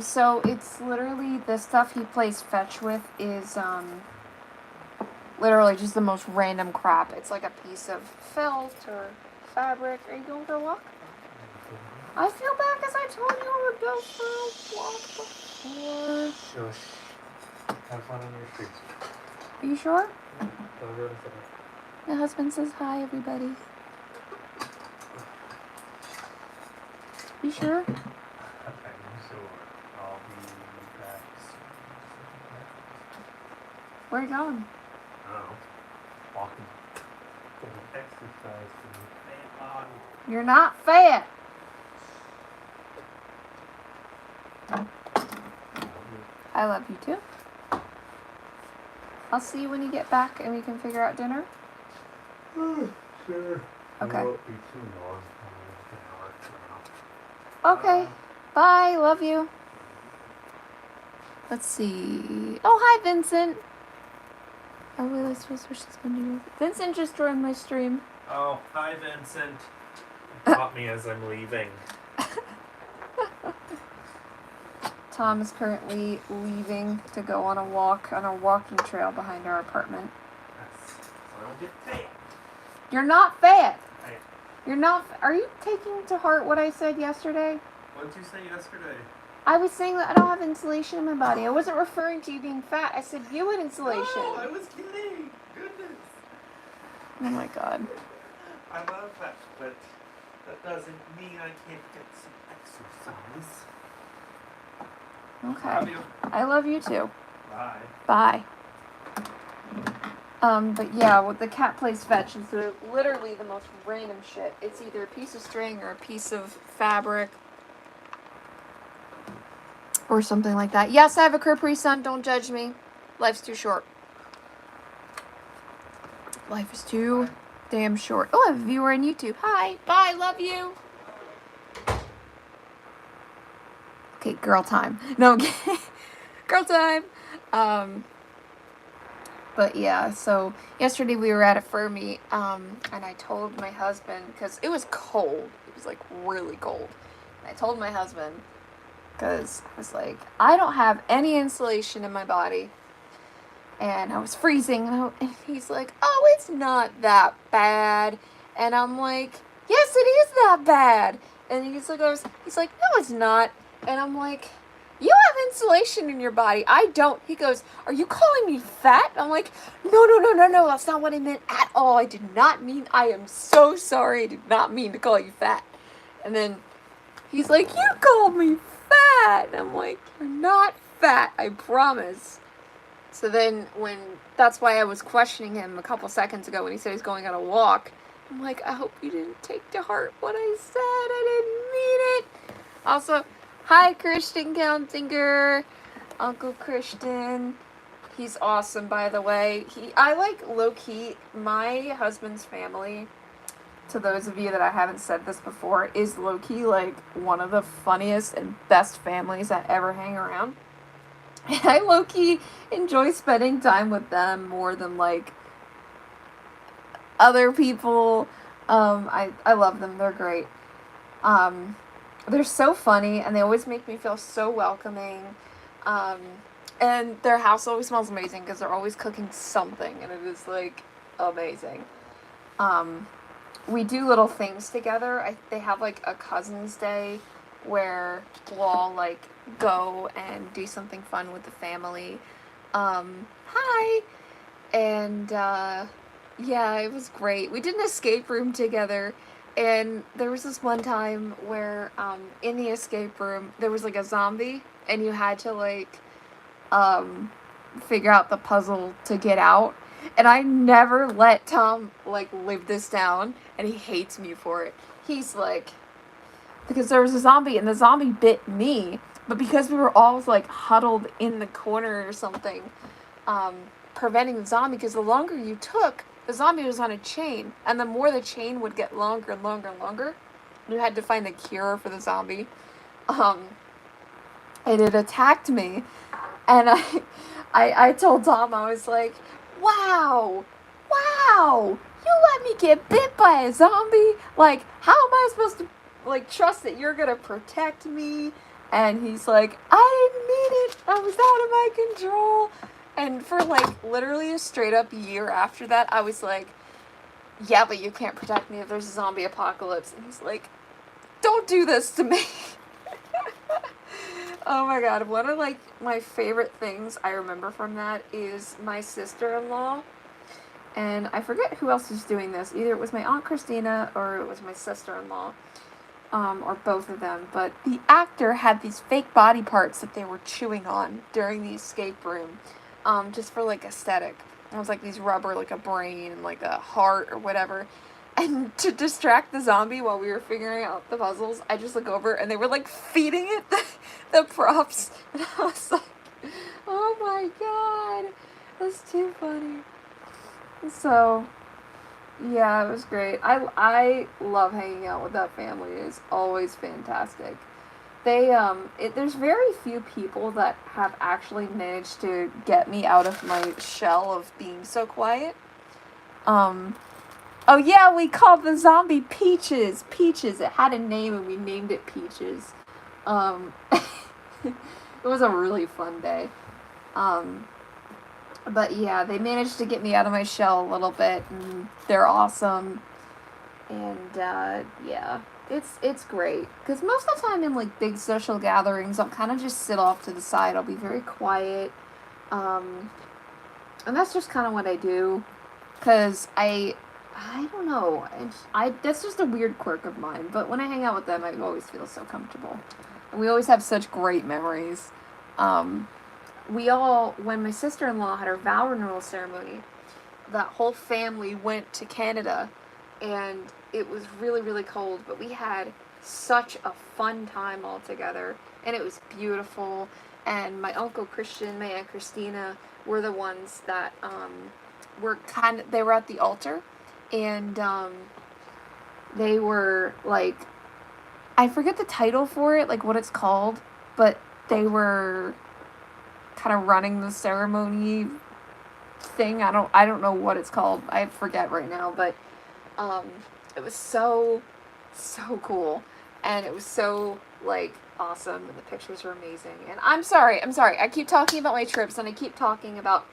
S1: So it's literally the stuff he plays fetch with is, Literally just the most random crap. It's like a piece of felt or fabric. Are you going for a walk? I feel bad because I told you I would go for a walk before.
S2: Shush. Have fun on your streets.
S1: Are you sure?
S2: Yeah, so go to the
S1: My husband says hi, everybody. You sure?
S2: I'm sure I'll be back soon.
S1: Where are you going?
S2: Oh, walking. Getting exercise for the fat body.
S1: You're not fat. I love you too. I'll see you when you get back and we can figure out dinner.
S2: Sure.
S1: Okay.
S2: It won't be too long. An hour
S1: Okay. Bye. Love you. Let's see. Oh, hi, Vincent. Oh, wait, let's supposed to wish this one to you. Vincent just joined my stream.
S2: Oh, hi, Vincent. You caught me as I'm leaving.
S1: Tom is currently leaving to go on a walk on a walking trail behind our apartment.
S2: Yes. So I don't get fat.
S1: You're not fat.
S2: Hey,
S1: You're not. Are you taking to heart what I said yesterday?
S2: what did you say yesterday?
S1: I was saying that I don't have insulation in my body. I wasn't referring to you being fat. I said you had insulation.
S2: No, I was kidding. Goodness.
S1: Oh my god.
S2: I love that, but that doesn't mean I can't get some exercise.
S1: Okay.
S2: Love you.
S1: I love you too.
S2: Bye.
S1: Bye. But yeah, what the cat plays fetch is literally the most random shit. It's either a piece of string or a piece of fabric or something like that. Yes, I have a Capri Sun. Don't judge me. Life's too short. Life is too damn short. Oh, I have a viewer on YouTube. Hi. Bye. Love you. Okay, girl time. No, I'm kidding. Girl time. But yeah, so yesterday we were at a fur meet, and I told my husband, because it was cold. It was like really cold. And I told my husband, because I was like, I don't have any insulation in my body. And I was freezing, and he's like, oh, it's not that bad. And I'm like, yes, it is that bad. And he's like, no, it's not. And I'm like, you have insulation in your body. I don't. He goes, are you calling me fat? I'm like, no. That's not what I meant at all. I did not mean, I am so sorry. I did not mean to call you fat. And then he's like, you called me fat. And I'm like, you're not fat. I promise. So then that's why I was questioning him a couple seconds ago when he said he's going on a walk. I'm like, I hope you didn't take to heart what I said. I didn't mean it. Also, hi, Christian Countinger. Uncle Christian. He's awesome, by the way. I like low-key, my husband's family, to those of you that I haven't said this before, is low-key like one of the funniest and best families that ever hang around. And I low-key enjoy spending time with them more than like other people. I love them. They're great. They're so funny, and they always make me feel so welcoming. And their house always smells amazing because they're always cooking something, and it is like amazing. We do little things together. They have like a cousin's day where we'll all like go and do something fun with the family. Hi! And yeah, it was great. We did an escape room together. And there was this one time where, in the escape room, there was, like, a zombie, and you had to, like, figure out the puzzle to get out. And I never let Tom, like, live this down, and he hates me for it. He's like, because there was a zombie, and the zombie bit me, but because we were all, like, huddled in the corner or something, preventing the zombie, because the longer you took, the zombie was on a chain, and the more the chain would get longer and longer and longer, you had to find the cure for the zombie. And it attacked me, and I told Tom, I was like, wow, you let me get bit by a zombie? Like, how am I supposed to, like, trust that you're gonna protect me? And he's like, I didn't mean it, I was out of my control. And for like literally a straight up year after that, I was like, yeah, but you can't protect me if there's a zombie apocalypse. And he's like, don't do this to me. Oh my god, one of like my favorite things I remember from that is my sister-in-law. And I forget who else was doing this. Either it was my Aunt Christina or it was my sister-in-law. Or both of them. But the actor had these fake body parts that they were chewing on during the escape room. Just for like aesthetic. It was like these rubber, like a brain and like a heart or whatever. And to distract the zombie while we were figuring out the puzzles, I just look over and they were like feeding it the props. And I was like, oh my god, that's too funny. So, yeah, it was great. I love hanging out with that family. It's always fantastic. There's very few people that have actually managed to get me out of my shell of being so quiet. Oh yeah, we called the zombie Peaches. Peaches. It had a name and we named it Peaches. It was a really fun day. But yeah, they managed to get me out of my shell a little bit, and they're awesome. And yeah, it's great. Because most of the time in like big social gatherings, I'll kind of just sit off to the side. I'll be very quiet. And that's just kind of what I do. Because I don't know. That's just a weird quirk of mine. But when I hang out with them, I always feel so comfortable. And we always have such great memories. When my sister-in-law had her vow renewal ceremony, that whole family went to Canada. And it was really, really cold. But we had such a fun time all together. And it was beautiful. And my Uncle Christian, my Aunt Christina were the ones that they were at the altar. And they were like, I forget the title for it, like what it's called, but they were kind of running the ceremony thing. I don't know what it's called. I forget right now, but it was so cool, and it was so like awesome, and the pictures were amazing. And I'm sorry. I keep talking about my trips, and I keep talking about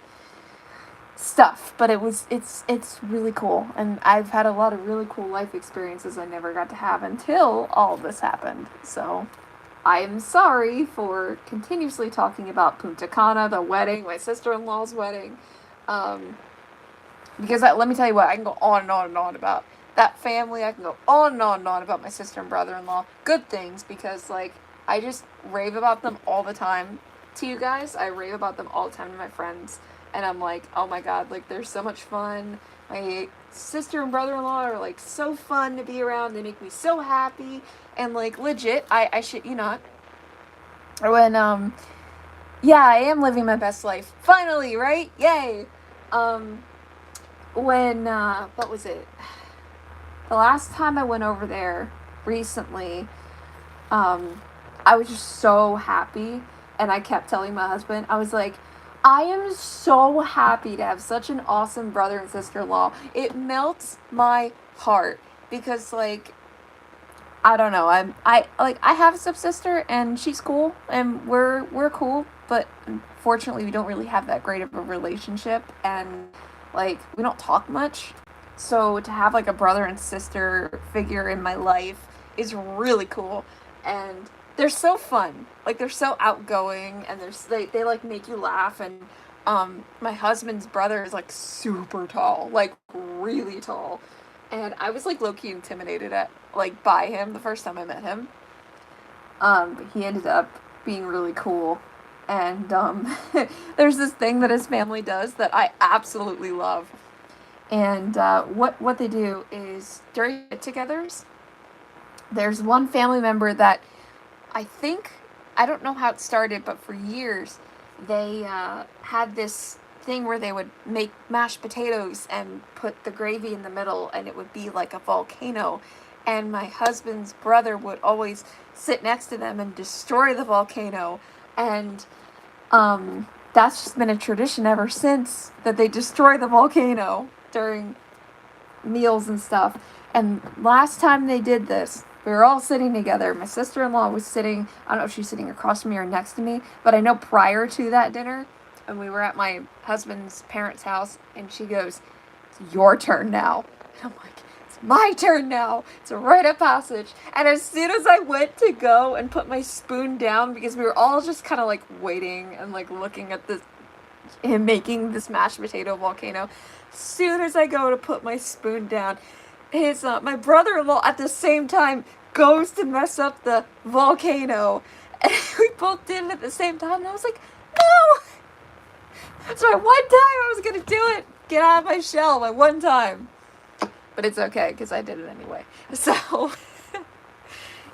S1: stuff, but it's really cool, and I've had a lot of really cool life experiences I never got to have until all this happened. So I'm sorry for continuously talking about Punta Cana, the wedding, my sister-in-law's wedding, because let me tell you what, I can go on and on and on about that family. I can go on and on and on about my sister and brother-in-law. Good things, because like I just rave about them all the time to you guys. I rave about them all the time to my friends. And I'm like, oh my god, like, they're so much fun. My sister and brother-in-law are, like, so fun to be around. They make me so happy. And, like, legit, I shit you not. When, yeah, I am living my best life. Finally, right? Yay! What was it? The last time I went over there, recently, I was just so happy. And I kept telling my husband, I was like, I am so happy to have such an awesome brother and sister-in-law. It melts my heart because, like, I don't know. I have a stepsister and she's cool and we're cool, but unfortunately we don't really have that great of a relationship, and like we don't talk much. So to have like a brother and sister figure in my life is really cool, and they're so fun. Like, they're so outgoing, and they like make you laugh. And my husband's brother is like super tall, like really tall, and I was like low-key intimidated by him the first time I met him. But he ended up being really cool, and there's this thing that his family does that I absolutely love. And what they do is during get-togethers, there's one family member that I don't know how it started, but for years they had this thing where they would make mashed potatoes and put the gravy in the middle, and it would be like a volcano. And my husband's brother would always sit next to them and destroy the volcano. And that's just been a tradition ever since, that they destroy the volcano during meals and stuff. And last time they did this, we were all sitting together. My sister-in-law was sitting, I don't know if she's sitting across from me or next to me, but I know prior to that dinner, and we were at my husband's parents' house, and she goes, "It's your turn now." And I'm like, "It's my turn now. It's a rite of passage." And as soon as I went to go and put my spoon down, because we were all just kind of like waiting and like looking at this, him making this mashed potato volcano. As soon as I go to put my spoon down, his my brother-in-law at the same time goes to mess up the volcano, and we both did it at the same time. And I was like, "No!" So at one time I was gonna do it, get out of my shell my one time, but it's okay because I did it anyway. So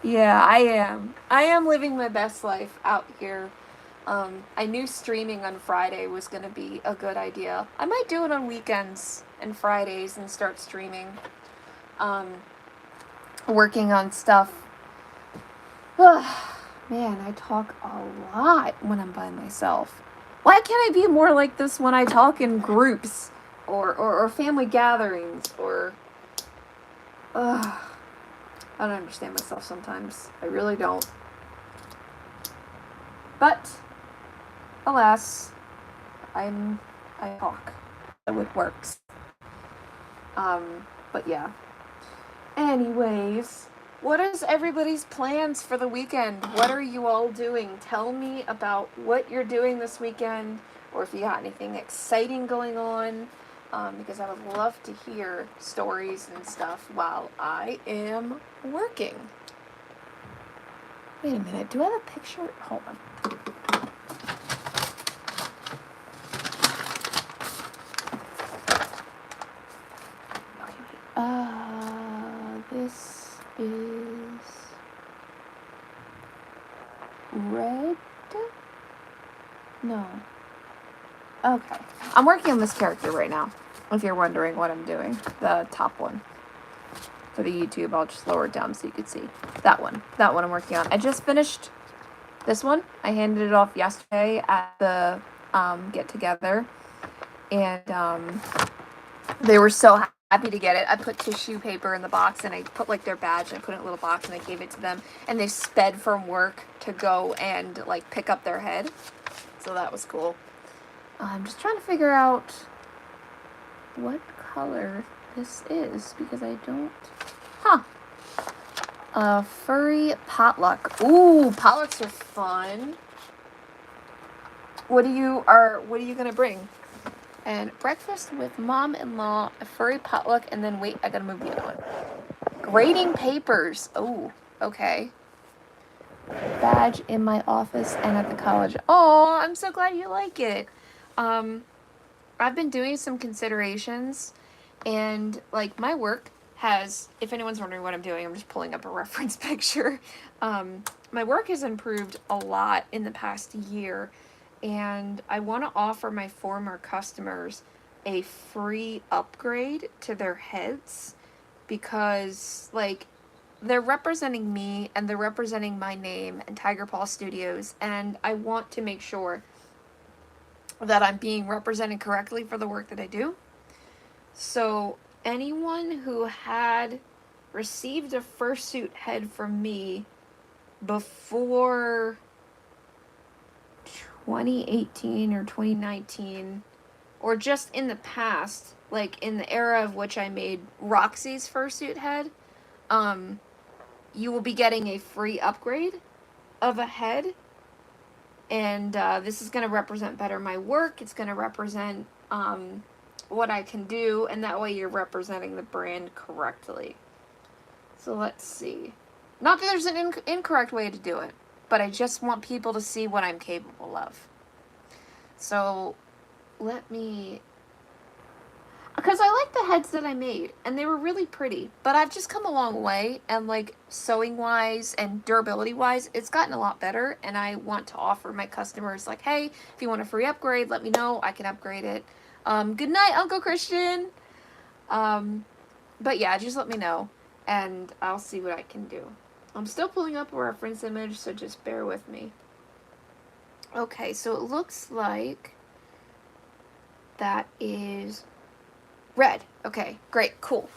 S1: yeah, I am living my best life out here. I knew streaming on Friday was going to be a good idea. I might do it on weekends and Fridays and start streaming. Working on stuff. Man, I talk a lot when I'm by myself. Why can't I be more like this when I talk in groups or family gatherings or... I don't understand myself sometimes. I really don't. But... alas, I talk, so it works. But yeah. Anyways, what is everybody's plans for the weekend? What are you all doing? Tell me about what you're doing this weekend, or if you got anything exciting going on, because I would love to hear stories and stuff while I am working. Wait a minute, do I have a picture? Hold on. This is red? No. Okay. I'm working on this character right now, if you're wondering what I'm doing. The top one. For the YouTube, I'll just lower it down so you can see. That one. That one I'm working on. I just finished this one. I handed it off yesterday at the get-together. And they were so happy to get it. I put tissue paper in the box, and I put like their badge, and I put it in a little box, and I gave it to them, and they sped from work to go and like pick up their head. So that was cool. I'm just trying to figure out what color this is because I don't... Furry potluck. Ooh, potlucks are fun. What are you gonna bring? And breakfast with mom-in-law, a furry potluck, and then wait, I gotta move the other one. Grading papers. Oh, okay. Badge in my office and at the college. Oh, I'm so glad you like it. I've been doing some considerations, and like my work has, if anyone's wondering what I'm doing, I'm just pulling up a reference picture. My work has improved a lot in the past year, and I want to offer my former customers a free upgrade to their heads because, like, they're representing me and they're representing my name and Tiger Paw Studios, and I want to make sure that I'm being represented correctly for the work that I do. So anyone who had received a fursuit head from me before 2018 or 2019, or just in the past, like in the era of which I made Roxy's fursuit head, you will be getting a free upgrade of a head. And this is going to represent better my work. It's going to represent what I can do, and that way you're representing the brand correctly. So let's see. Not that there's an incorrect way to do it, but I just want people to see what I'm capable of. So let me... because I like the heads that I made, and they were really pretty, but I've just come a long way, and like sewing-wise and durability-wise, it's gotten a lot better, and I want to offer my customers, like, hey, if you want a free upgrade, let me know, I can upgrade it. Good night, Uncle Christian! But yeah, just let me know, and I'll see what I can do. I'm still pulling up a reference image, so just bear with me. Okay, so it looks like that is red. Okay, great, cool.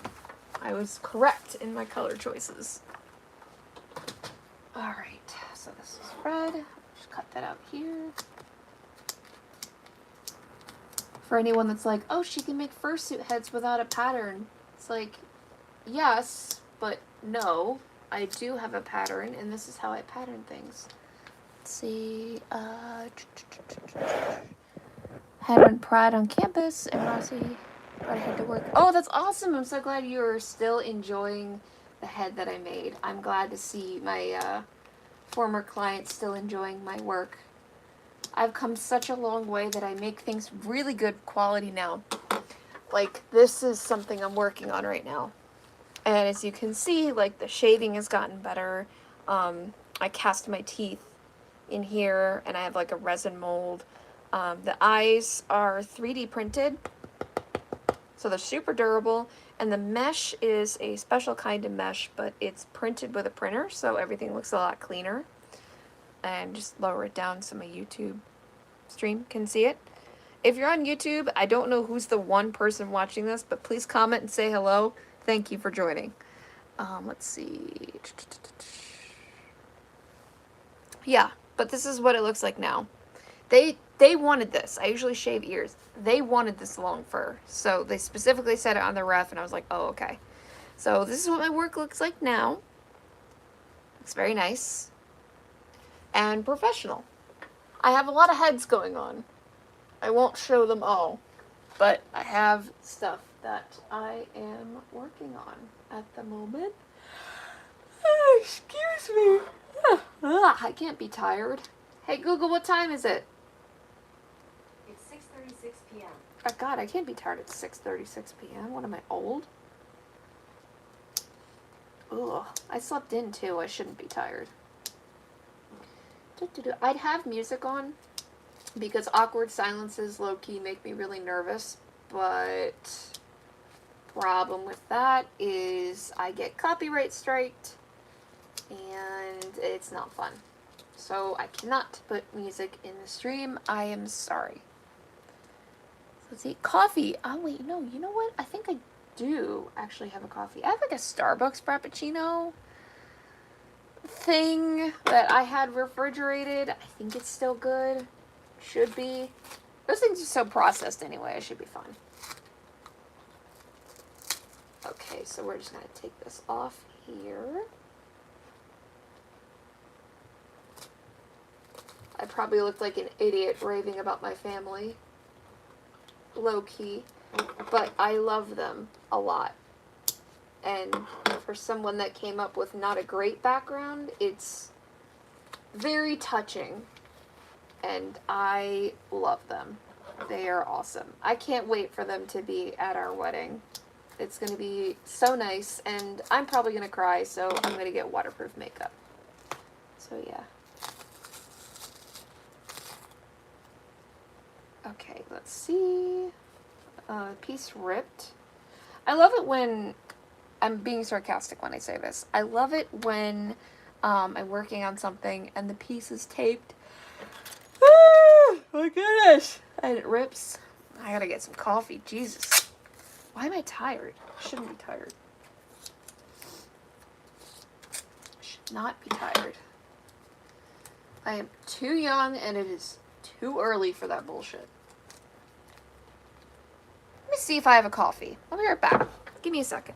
S1: I was correct in my color choices. Alright, so this is red. Just cut that out here. For anyone that's like, oh, she can make fursuit heads without a pattern. It's like, yes, but no. I do have a pattern, and this is how I pattern things. Let's see. Pattern Pride on campus, and Rossi brought a head to work. Oh, that's awesome. I'm so glad you're still enjoying the head that I made. I'm glad to see my former clients still enjoying my work. I've come such a long way that I make things really good quality now. Like, this is something I'm working on right now. And as you can see, like, the shading has gotten better. I cast my teeth in here, and I have, like, a resin mold. The eyes are 3D printed, so they're super durable. And the mesh is a special kind of mesh, but it's printed with a printer, so everything looks a lot cleaner. And just lower it down so my YouTube stream can see it. If you're on YouTube, I don't know who's the one person watching this, but please comment and say hello. Thank you for joining. Let's see. Yeah, but this is what it looks like now. They wanted this. I usually shave ears. They wanted this long fur, so they specifically said it on the ref, and I was like, oh, okay. So this is what my work looks like now. Looks very nice and professional. I have a lot of heads going on. I won't show them all, but I have stuff that I am working on at the moment. Excuse me. I can't be tired. Hey Google, what time is it?
S3: It's 6:36 p.m.
S1: Oh God, I can't be tired at 6:36 p.m. What am I, old? Ugh, I slept in too. I shouldn't be tired. I'd have music on because awkward silences low-key make me really nervous, but problem with that is I get copyright striked and it's not fun. So I cannot put music in the stream. I am sorry. Let's see. Coffee. Oh wait, no, you know what? I think I do actually have a coffee. I have like a Starbucks Frappuccino thing that I had refrigerated. I think it's still good. Should be. Those things are so processed anyway. It should be fine. Okay, so we're just going to take this off here. I probably look like an idiot raving about my family. Low-key. But I love them a lot. And for someone that came up with not a great background, it's very touching. And I love them. They are awesome. I can't wait for them to be at our wedding. It's going to be so nice, and I'm probably going to cry, so I'm going to get waterproof makeup. So, yeah. Okay, let's see. Piece ripped. I love it when... I'm being sarcastic when I say this. I love it when I'm working on something and the piece is taped. Oh my goodness. And it rips. I gotta get some coffee. Jesus. Why am I tired? I shouldn't be tired. I should not be tired. I am too young and it is too early for that bullshit. Let me see if I have a coffee. I'll be right back. Give me a second.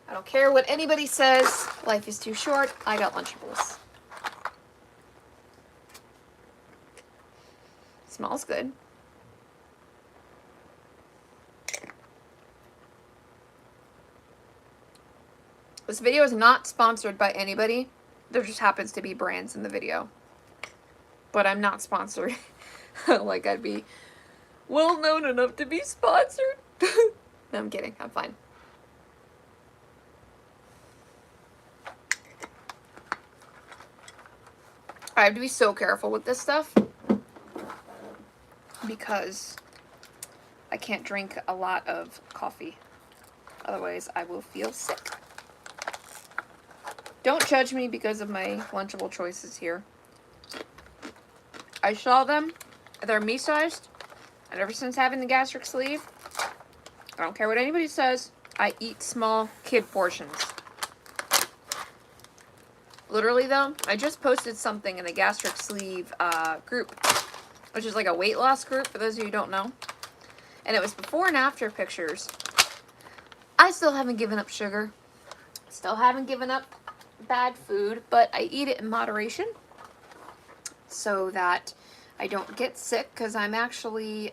S1: I don't care what anybody says. Life is too short. I got Lunchables. Smells good. This video is not sponsored by anybody. There just happens to be brands in the video. But I'm not sponsored. Like I'd be well known enough to be sponsored. No, I'm kidding. I'm fine. I have to be so careful with this stuff because I can't drink a lot of coffee. Otherwise, I will feel sick. Don't judge me because of my Lunchable choices here. I saw them. They're me-sized. And ever since having the gastric sleeve, I don't care what anybody says, I eat small kid portions. Literally, though, I just posted something in the gastric sleeve group, which is like a weight loss group, for those of you who don't know. And it was before and after pictures. I still haven't given up sugar. Still haven't given up bad food, but I eat it in moderation so that I don't get sick, because I'm actually,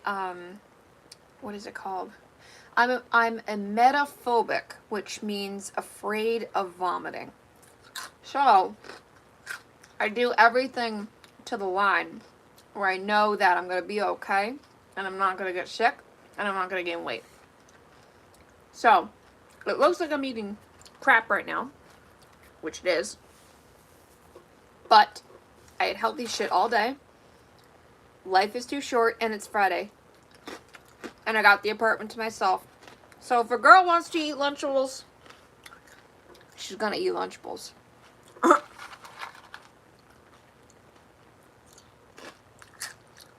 S1: what is it called? I'm emetophobic, which means afraid of vomiting. So, I do everything to the line where I know that I'm going to be okay, and I'm not going to get sick, and I'm not going to gain weight. So, it looks like I'm eating crap right now, which it is, but I ate healthy shit all day. Life is too short, and it's Friday, and I got the apartment to myself. So if a girl wants to eat Lunchables, she's gonna eat Lunchables.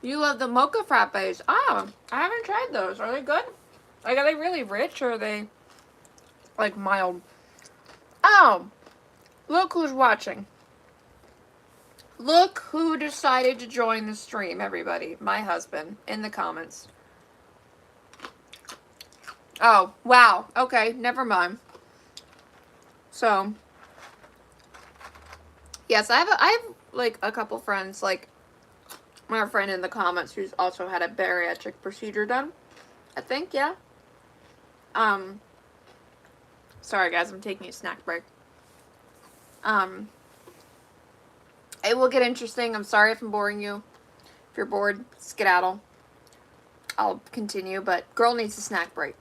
S1: You love the mocha frappes. Oh, I haven't tried those. Are they good? Like, are they really rich, or are they, like, mild? Oh, look who's watching. Look who decided to join the stream, everybody. My husband, in the comments. Oh, wow. Okay, never mind. So, yes, I have like, a couple friends, like, my friend in the comments who's also had a bariatric procedure done. I think, yeah. Sorry guys, I'm taking a snack break. It will get interesting. I'm sorry if I'm boring you. If you're bored, skedaddle. I'll continue, but girl needs a snack break.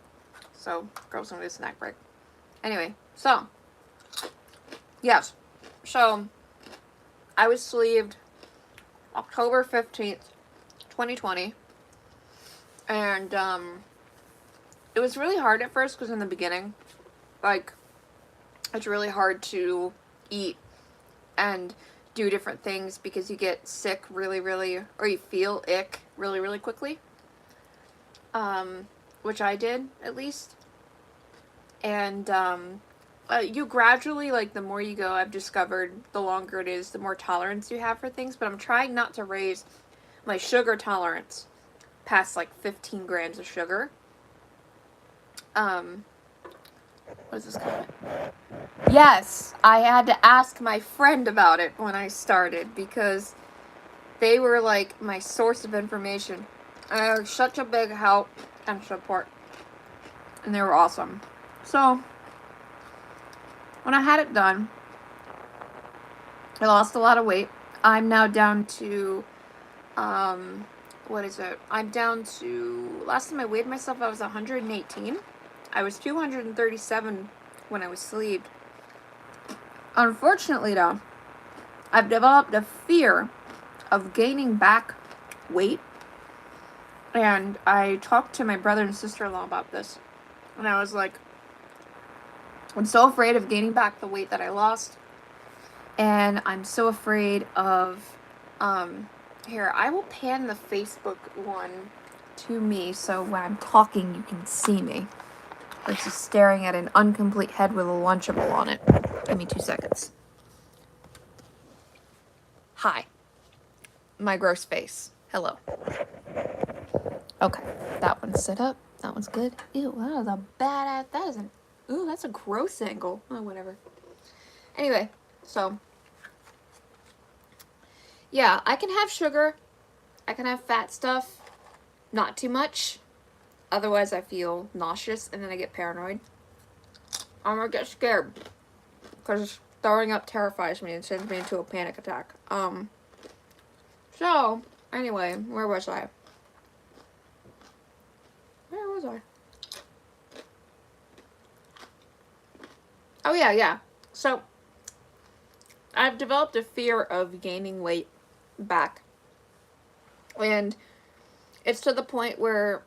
S1: So, girls don't need a snack break. Anyway, so, yes. So, I was sleeved October 15th, 2020. And, it was really hard at first, because in the beginning, like, it's really hard to eat and do different things because you get sick really, or you feel ick really quickly. Which I did, at least. And, you gradually, like, the more you go, I've discovered the longer it is, the more tolerance you have for things, but I'm trying not to raise my sugar tolerance past, like, 15 grams of sugar. What is this comment? Yes, I had to ask my friend about it when I started, because they were, like, my source of information. And they were such a big help and support. And they were awesome. So, when I had it done, I lost a lot of weight. I'm now down to, what is it? I'm down to, last time I weighed myself, I was 118. I was 237 when I was sleeved. Unfortunately, though, I've developed a fear of gaining back weight. And I talked to my brother and sister-in-law about this. And I was like, I'm so afraid of gaining back the weight that I lost. And I'm so afraid of, here, I will pan the Facebook one to me so when I'm talking you can see me. Versus staring at an incomplete head with a Lunchable on it. Give me 2 seconds. Hi. My gross face. Hello. Okay, that one's set up. That one's good. Ew, that is a badass. That isn't. Ooh, that's a gross angle. Oh, whatever. Anyway, so. Yeah, I can have sugar. I can have fat stuff. Not too much. Otherwise, I feel nauseous and then I get paranoid. I'm gonna get scared. Because throwing up terrifies me and sends me into a panic attack. So, anyway, where was I? Where was I? Oh, yeah, yeah. So, I've developed a fear of gaining weight back. And it's to the point where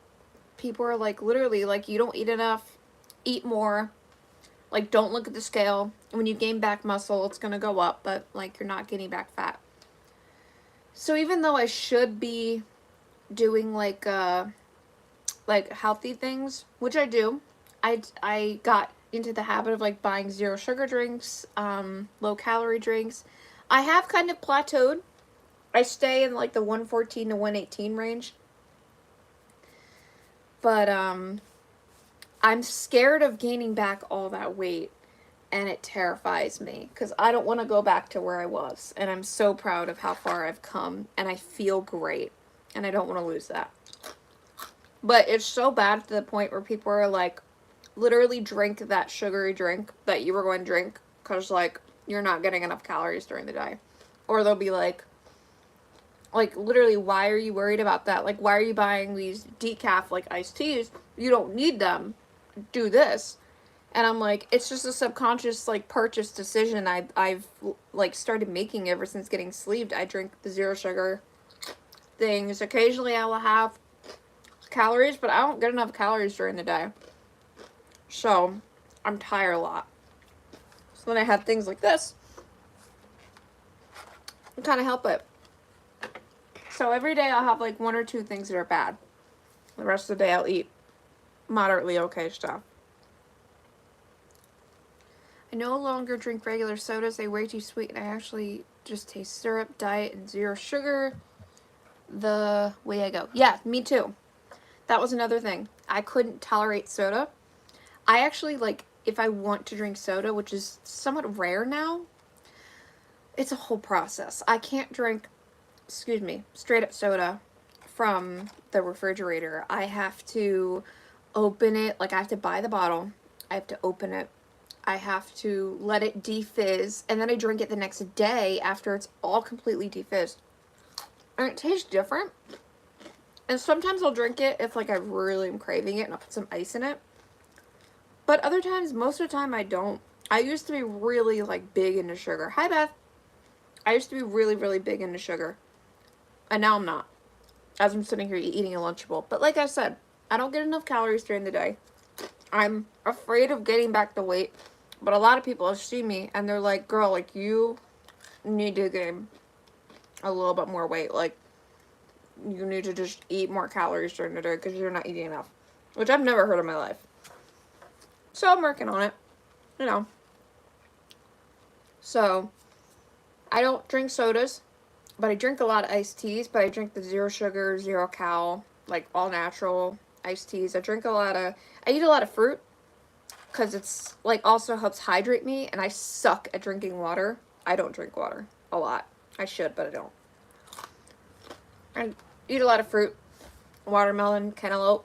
S1: people are like, literally, like, you don't eat enough, eat more. Like, don't look at the scale. When you gain back muscle, it's going to go up, but, like, you're not gaining back fat. So even though I should be doing, like healthy things, which I do, I got into the habit of, like, buying zero sugar drinks, low calorie drinks. I have kind of plateaued. I stay in, like, the 114 to 118 range. But, I'm scared of gaining back all that weight, and it terrifies me because I don't want to go back to where I was, and I'm so proud of how far I've come, and I feel great, and I don't want to lose that. But it's so bad to the point where people are like, literally drink that sugary drink that you were going to drink because, like, you're not getting enough calories during the day. Or they'll be like, literally, why are you worried about that? Like, why are you buying these decaf, like, iced teas? You don't need them. Do this. And I'm like, it's just a subconscious, like, purchase decision I've like, started making ever since getting sleeved. I drink the zero sugar things. Occasionally I will have calories, but I don't get enough calories during the day. So, I'm tired a lot. So then I have things like this and kind of help it. So every day I'll have, like, 1 or 2 things that are bad. The rest of the day I'll eat moderately okay stuff. I no longer drink regular sodas. They're way too sweet, and I actually just taste syrup, diet, and zero sugar the way I go. Yeah, me too. That was another thing. I couldn't tolerate soda. I actually, like, if I want to drink soda, which is somewhat rare now, it's a whole process. I can't drink, straight up soda from the refrigerator. I have to open it. Like, I have to buy the bottle. I have to open it. I have to let it defizz, and then I drink it the next day after it's all completely defizzed. And it tastes different. And sometimes I'll drink it if, like, I really am craving it, and I'll put some ice in it. But other times, most of the time, I don't. I used to be really, like, big into sugar. Hi, Beth. I used to be really, really big into sugar. And now I'm not. As I'm sitting here eating a Lunchable. But like I said, I don't get enough calories during the day. I'm afraid of getting back the weight. But a lot of people see me and they're like, girl, like, you need to gain a little bit more weight. Like, you need to just eat more calories during the day because you're not eating enough. Which I've never heard in my life. So I'm working on it. You know. So, I don't drink sodas. But I drink a lot of iced teas. But I drink the zero sugar, zero cal, like, all natural iced teas. I eat a lot of fruit. Because it's, like, also helps hydrate me. And I suck at drinking water. I don't drink water a lot. I should, but I don't. I eat a lot of fruit. Watermelon, cantaloupe.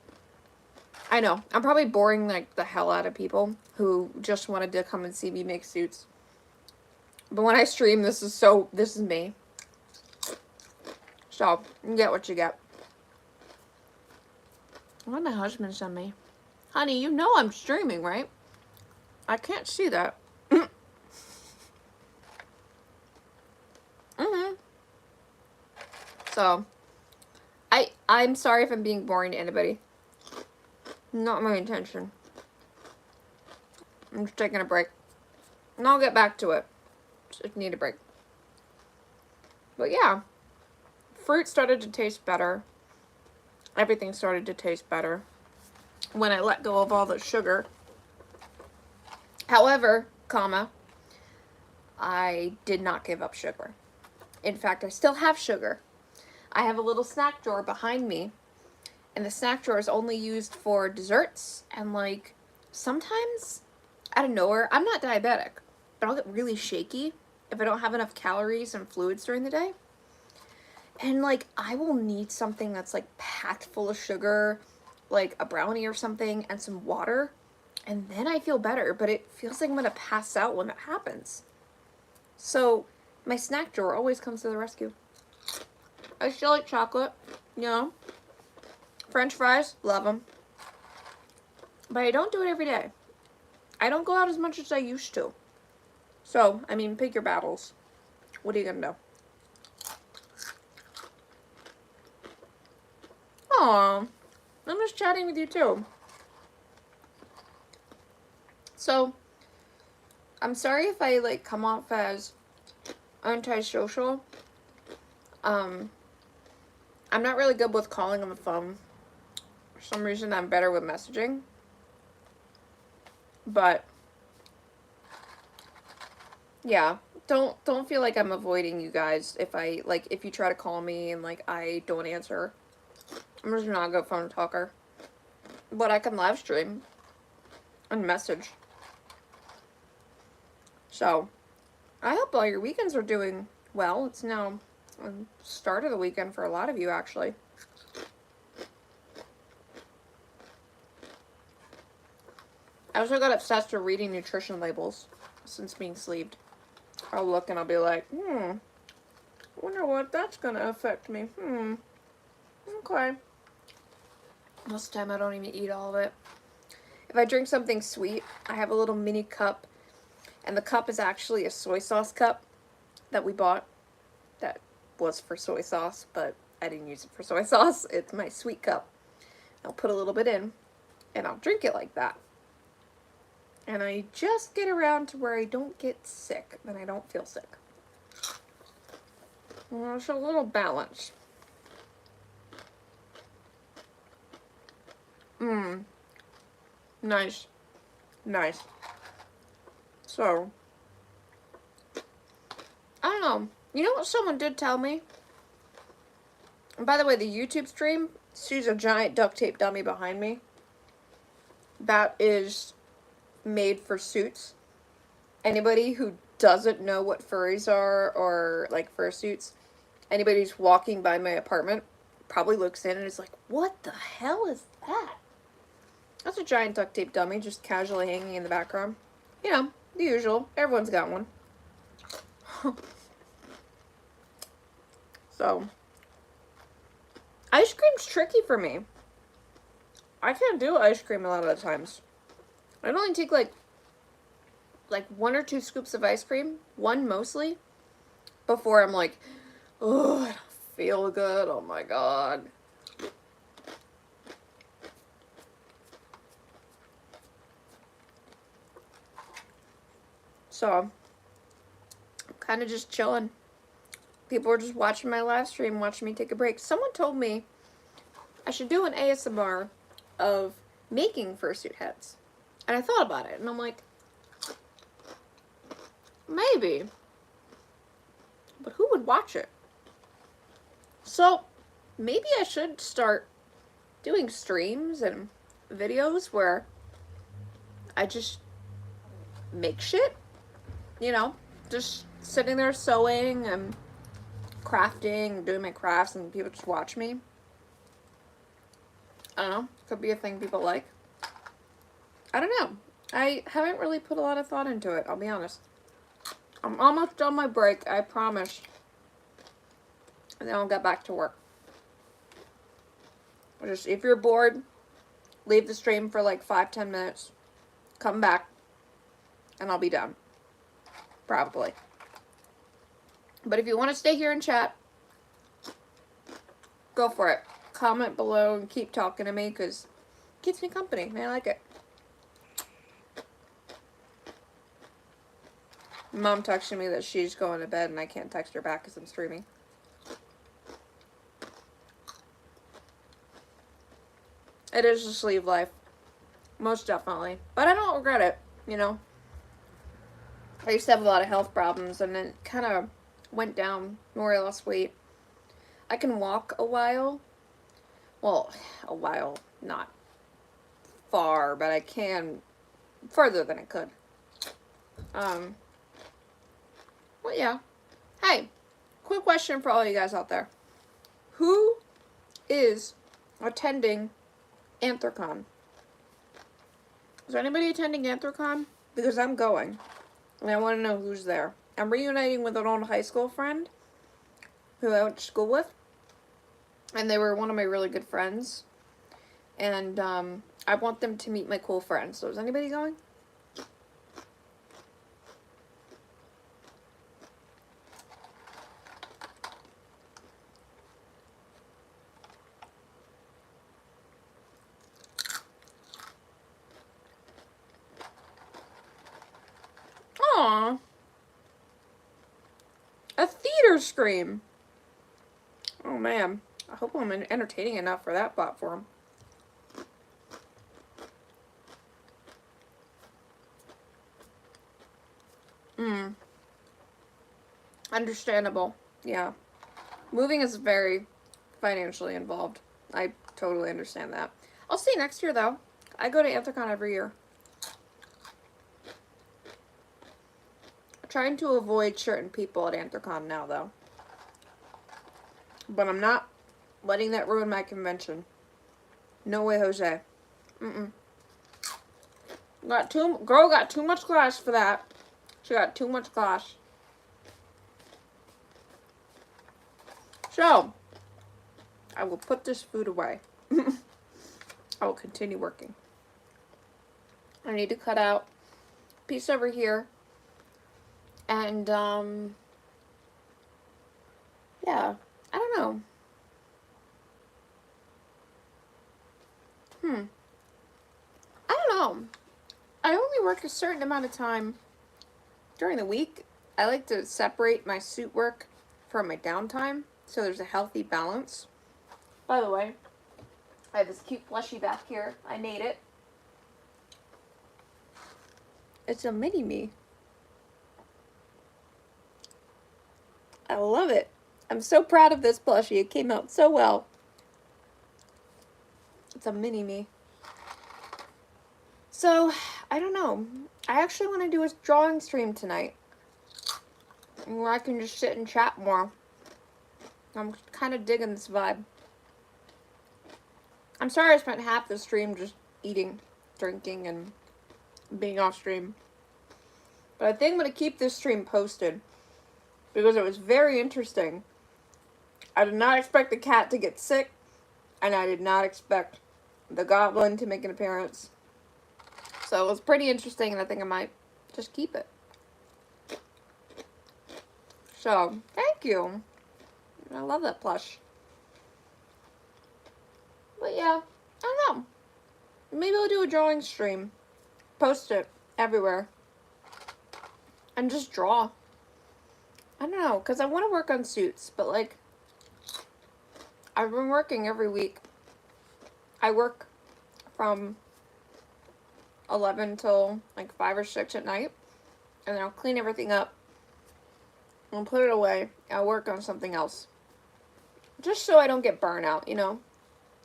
S1: I know. I'm probably boring, like, the hell out of people who just wanted to come and see me make suits. But when I stream, this is me. So, you get what you get. What did my husband send me? Honey, you know I'm streaming, right? I can't see that. So, I'm sorry if I'm being boring to anybody. Not my intention. I'm just taking a break. And I'll get back to it. Just need a break. But yeah. Fruit started to taste better. Everything started to taste better when I let go of all the sugar. However, I did not give up sugar. In fact, I still have sugar. I have a little snack drawer behind me, and the snack drawer is only used for desserts, and, like, sometimes, out of nowhere, I'm not diabetic, but I'll get really shaky if I don't have enough calories and fluids during the day. And, like, I will need something that's, like, packed full of sugar, like a brownie or something, and some water, and then I feel better, but it feels like I'm gonna pass out when that happens. So, my snack drawer always comes to the rescue. I still like chocolate, you know. French fries, love them. But I don't do it every day. I don't go out as much as I used to. So, I mean, pick your battles. What are you gonna do? Aw, I'm just chatting with you too. So, I'm sorry if I like come off as antisocial. I'm not really good with calling on the phone. For some reason, I'm better with messaging. But yeah, don't feel like I'm avoiding you guys if you try to call me and like I don't answer. I'm just not a good phone talker. But I can live stream and message. So, I hope all your weekends are doing well. It's now the start of the weekend for a lot of you, actually. I also got obsessed with reading nutrition labels since being sleeved. I'll look and I'll be like, I wonder what that's going to affect me. Okay. Most of the time I don't even eat all of it. If I drink something sweet, I have a little mini cup. And the cup is actually a soy sauce cup that we bought. That was for soy sauce, but I didn't use it for soy sauce. It's my sweet cup. I'll put a little bit in, and I'll drink it like that. And I just get around to where I don't get sick, then I don't feel sick. Well, it's a little balance. Nice. Nice. So, I don't know. You know what someone did tell me? And by the way, the YouTube stream sees a giant duct tape dummy behind me. That is made for suits. Anybody who doesn't know what furries are or like fursuits, anybody who's walking by my apartment probably looks in and is like, what the hell is that? That's a giant duct tape dummy just casually hanging in the background. You know, the usual. Everyone's got one. So, ice cream's tricky for me. I can't do ice cream a lot of the times. I only take like 1 or 2 scoops of ice cream, one mostly, before I'm like, oh, I don't feel good, oh my god. So, I'm kind of just chilling. People are just watching my live stream, watching me take a break. Someone told me I should do an ASMR of making fursuit heads. And I thought about it, and I'm like, maybe. But who would watch it? So, maybe I should start doing streams and videos where I just make shit. You know, just sitting there sewing and crafting, doing my crafts, and people just watch me. I don't know. Could be a thing people like. I don't know. I haven't really put a lot of thought into it, I'll be honest. I'm almost done my break, I promise. And then I'll get back to work. Just, if you're bored, leave the stream for like 5-10 minutes. Come back. And I'll be done. Probably. But if you want to stay here and chat, go for it. Comment below and keep talking to me because it keeps me company and I like it. Mom texted me that she's going to bed and I can't text her back because I'm streaming. It is a sleeve life. Most definitely. But I don't regret it, you know. I used to have a lot of health problems and then kind of went down more or less weight. I can walk a while. Well, a while, not far, but I can further than I could. Well, yeah. Hey, quick question for all you guys out there. Who is attending Anthrocon? Is anybody attending Anthrocon? Because I'm going. And I want to know who's there. I'm reuniting with an old high school friend who I went to school with. And they were one of my really good friends. And I want them to meet my cool friends. So is anybody going? Aww. A theater scream. Oh man. I hope I'm entertaining enough for that platform. Understandable. Yeah. Moving is very financially involved. I totally understand that. I'll see you next year though. I go to Anthocon every year. I'm trying to avoid certain people at Anthocon now though. But I'm not letting that ruin my convention. No way, Jose. Girl got too much class for that. She got too much class. So, I will put this food away. I will continue working. I need to cut out a piece over here. And, yeah. I don't know. I don't know. I only work a certain amount of time during the week. I like to separate my suit work from my downtime, so there's a healthy balance. By the way, I have this cute plushie back here. I made it. It's a mini-me. I love it. I'm so proud of this plushie. It came out so well. It's a mini-me. So, I don't know. I actually want to do a drawing stream tonight, where I can just sit and chat more. I'm kind of digging this vibe. I'm sorry I spent half the stream just eating, drinking, and being off stream. But I think I'm going to keep this stream posted, because it was very interesting. I did not expect the cat to get sick, and I did not expect the goblin to make an appearance. So it was pretty interesting, and I think I might just keep it. So, thank you. I love that plush. But yeah, I don't know. Maybe I'll do a drawing stream. Post it everywhere. And just draw. I don't know, because I want to work on suits, but like, I've been working every week. I work from 11 till like 5 or 6 at night, and then I'll clean everything up and put it away. I'll work on something else, just so I don't get burnout, you know,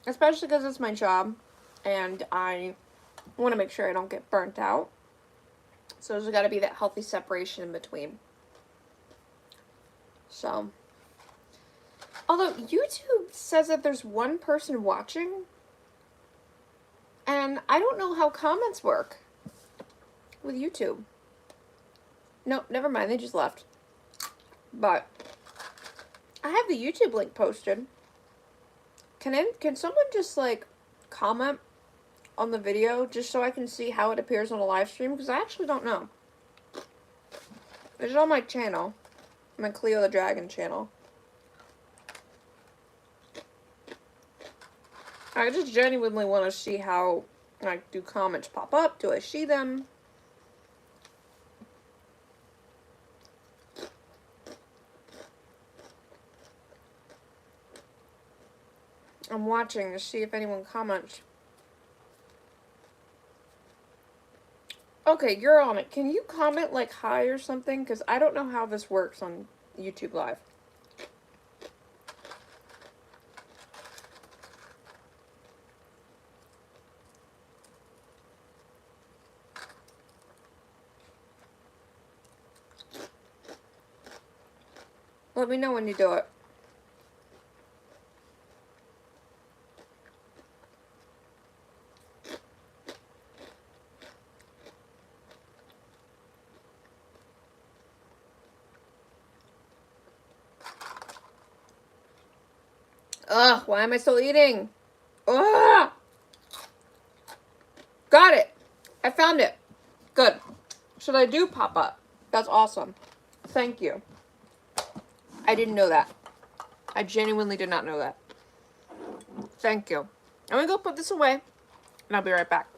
S1: especially because it's my job and I want to make sure I don't get burnt out. So there's got to be that healthy separation in between. So, although YouTube says that there's one person watching, and I don't know how comments work with YouTube. No, never mind, they just left. But I have the YouTube link posted. Can someone just like comment on the video just so I can see how it appears on a live stream? Because I actually don't know. It's on my channel. My Cleo the Dragon channel. I just genuinely want to see how, like, do comments pop up? Do I see them? I'm watching to see if anyone comments. Okay, you're on it. Can you comment, like, hi or something? Because I don't know how this works on YouTube Live. Let me know when you do it. Ugh, why am I still eating? Ugh! found it. Good. Should I do pop-up? That's awesome. Thank you. I didn't know that. I genuinely did not know that. Thank you. I'm gonna go put this away, and I'll be right back.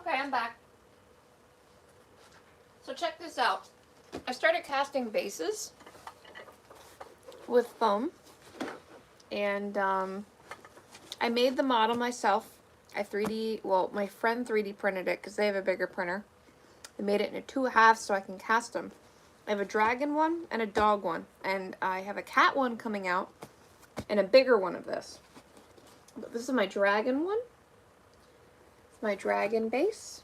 S1: Okay, I'm back. So check this out. I started casting bases with foam, and I made the model myself. My friend 3D printed it because they have a bigger printer. They made it into 2 halves so I can cast them. I have a dragon one and a dog one, and I have a cat one coming out and a bigger one of this. But this is my dragon one. It's my dragon base.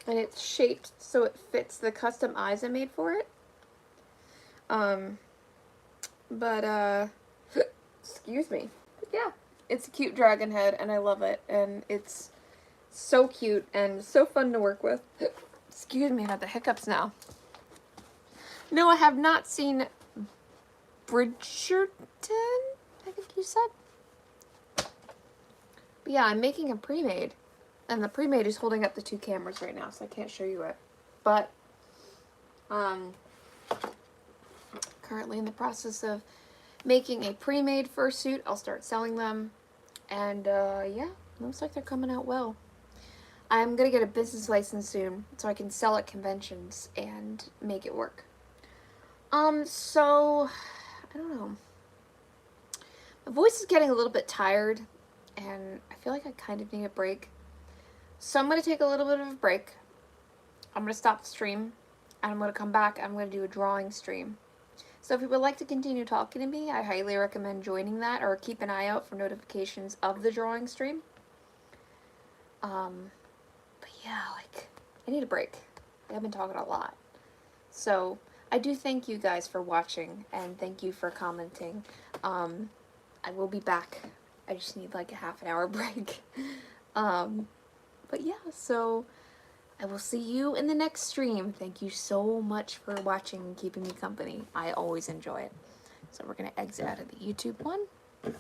S1: And it's shaped so it fits the custom eyes I made for it. Excuse me. But yeah, it's a cute dragon head, and I love it. And it's so cute and so fun to work with. Excuse me, I have the hiccups now. No, I have not seen Bridgerton, I think you said. But yeah, I'm making a pre-made. And the pre-made is holding up the 2 cameras right now, so I can't show you it. But, currently in the process of making a pre-made fursuit. I'll start selling them. And, yeah, looks like they're coming out well. I'm going to get a business license soon, so I can sell at conventions and make it work. So, I don't know. My voice is getting a little bit tired, and I feel like I kind of need a break. So I'm going to take a little bit of a break. I'm going to stop the stream, and I'm going to come back, and I'm going to do a drawing stream. So if you would like to continue talking to me, I highly recommend joining that, or keep an eye out for notifications of the drawing stream. But yeah, like, I need a break. I've been talking a lot. So I do thank you guys for watching, and thank you for commenting. I will be back. I just need like a half an hour break. But yeah, so I will see you in the next stream. Thank you so much for watching and keeping me company. I always enjoy it. So we're going to exit out of the YouTube one. We're gonna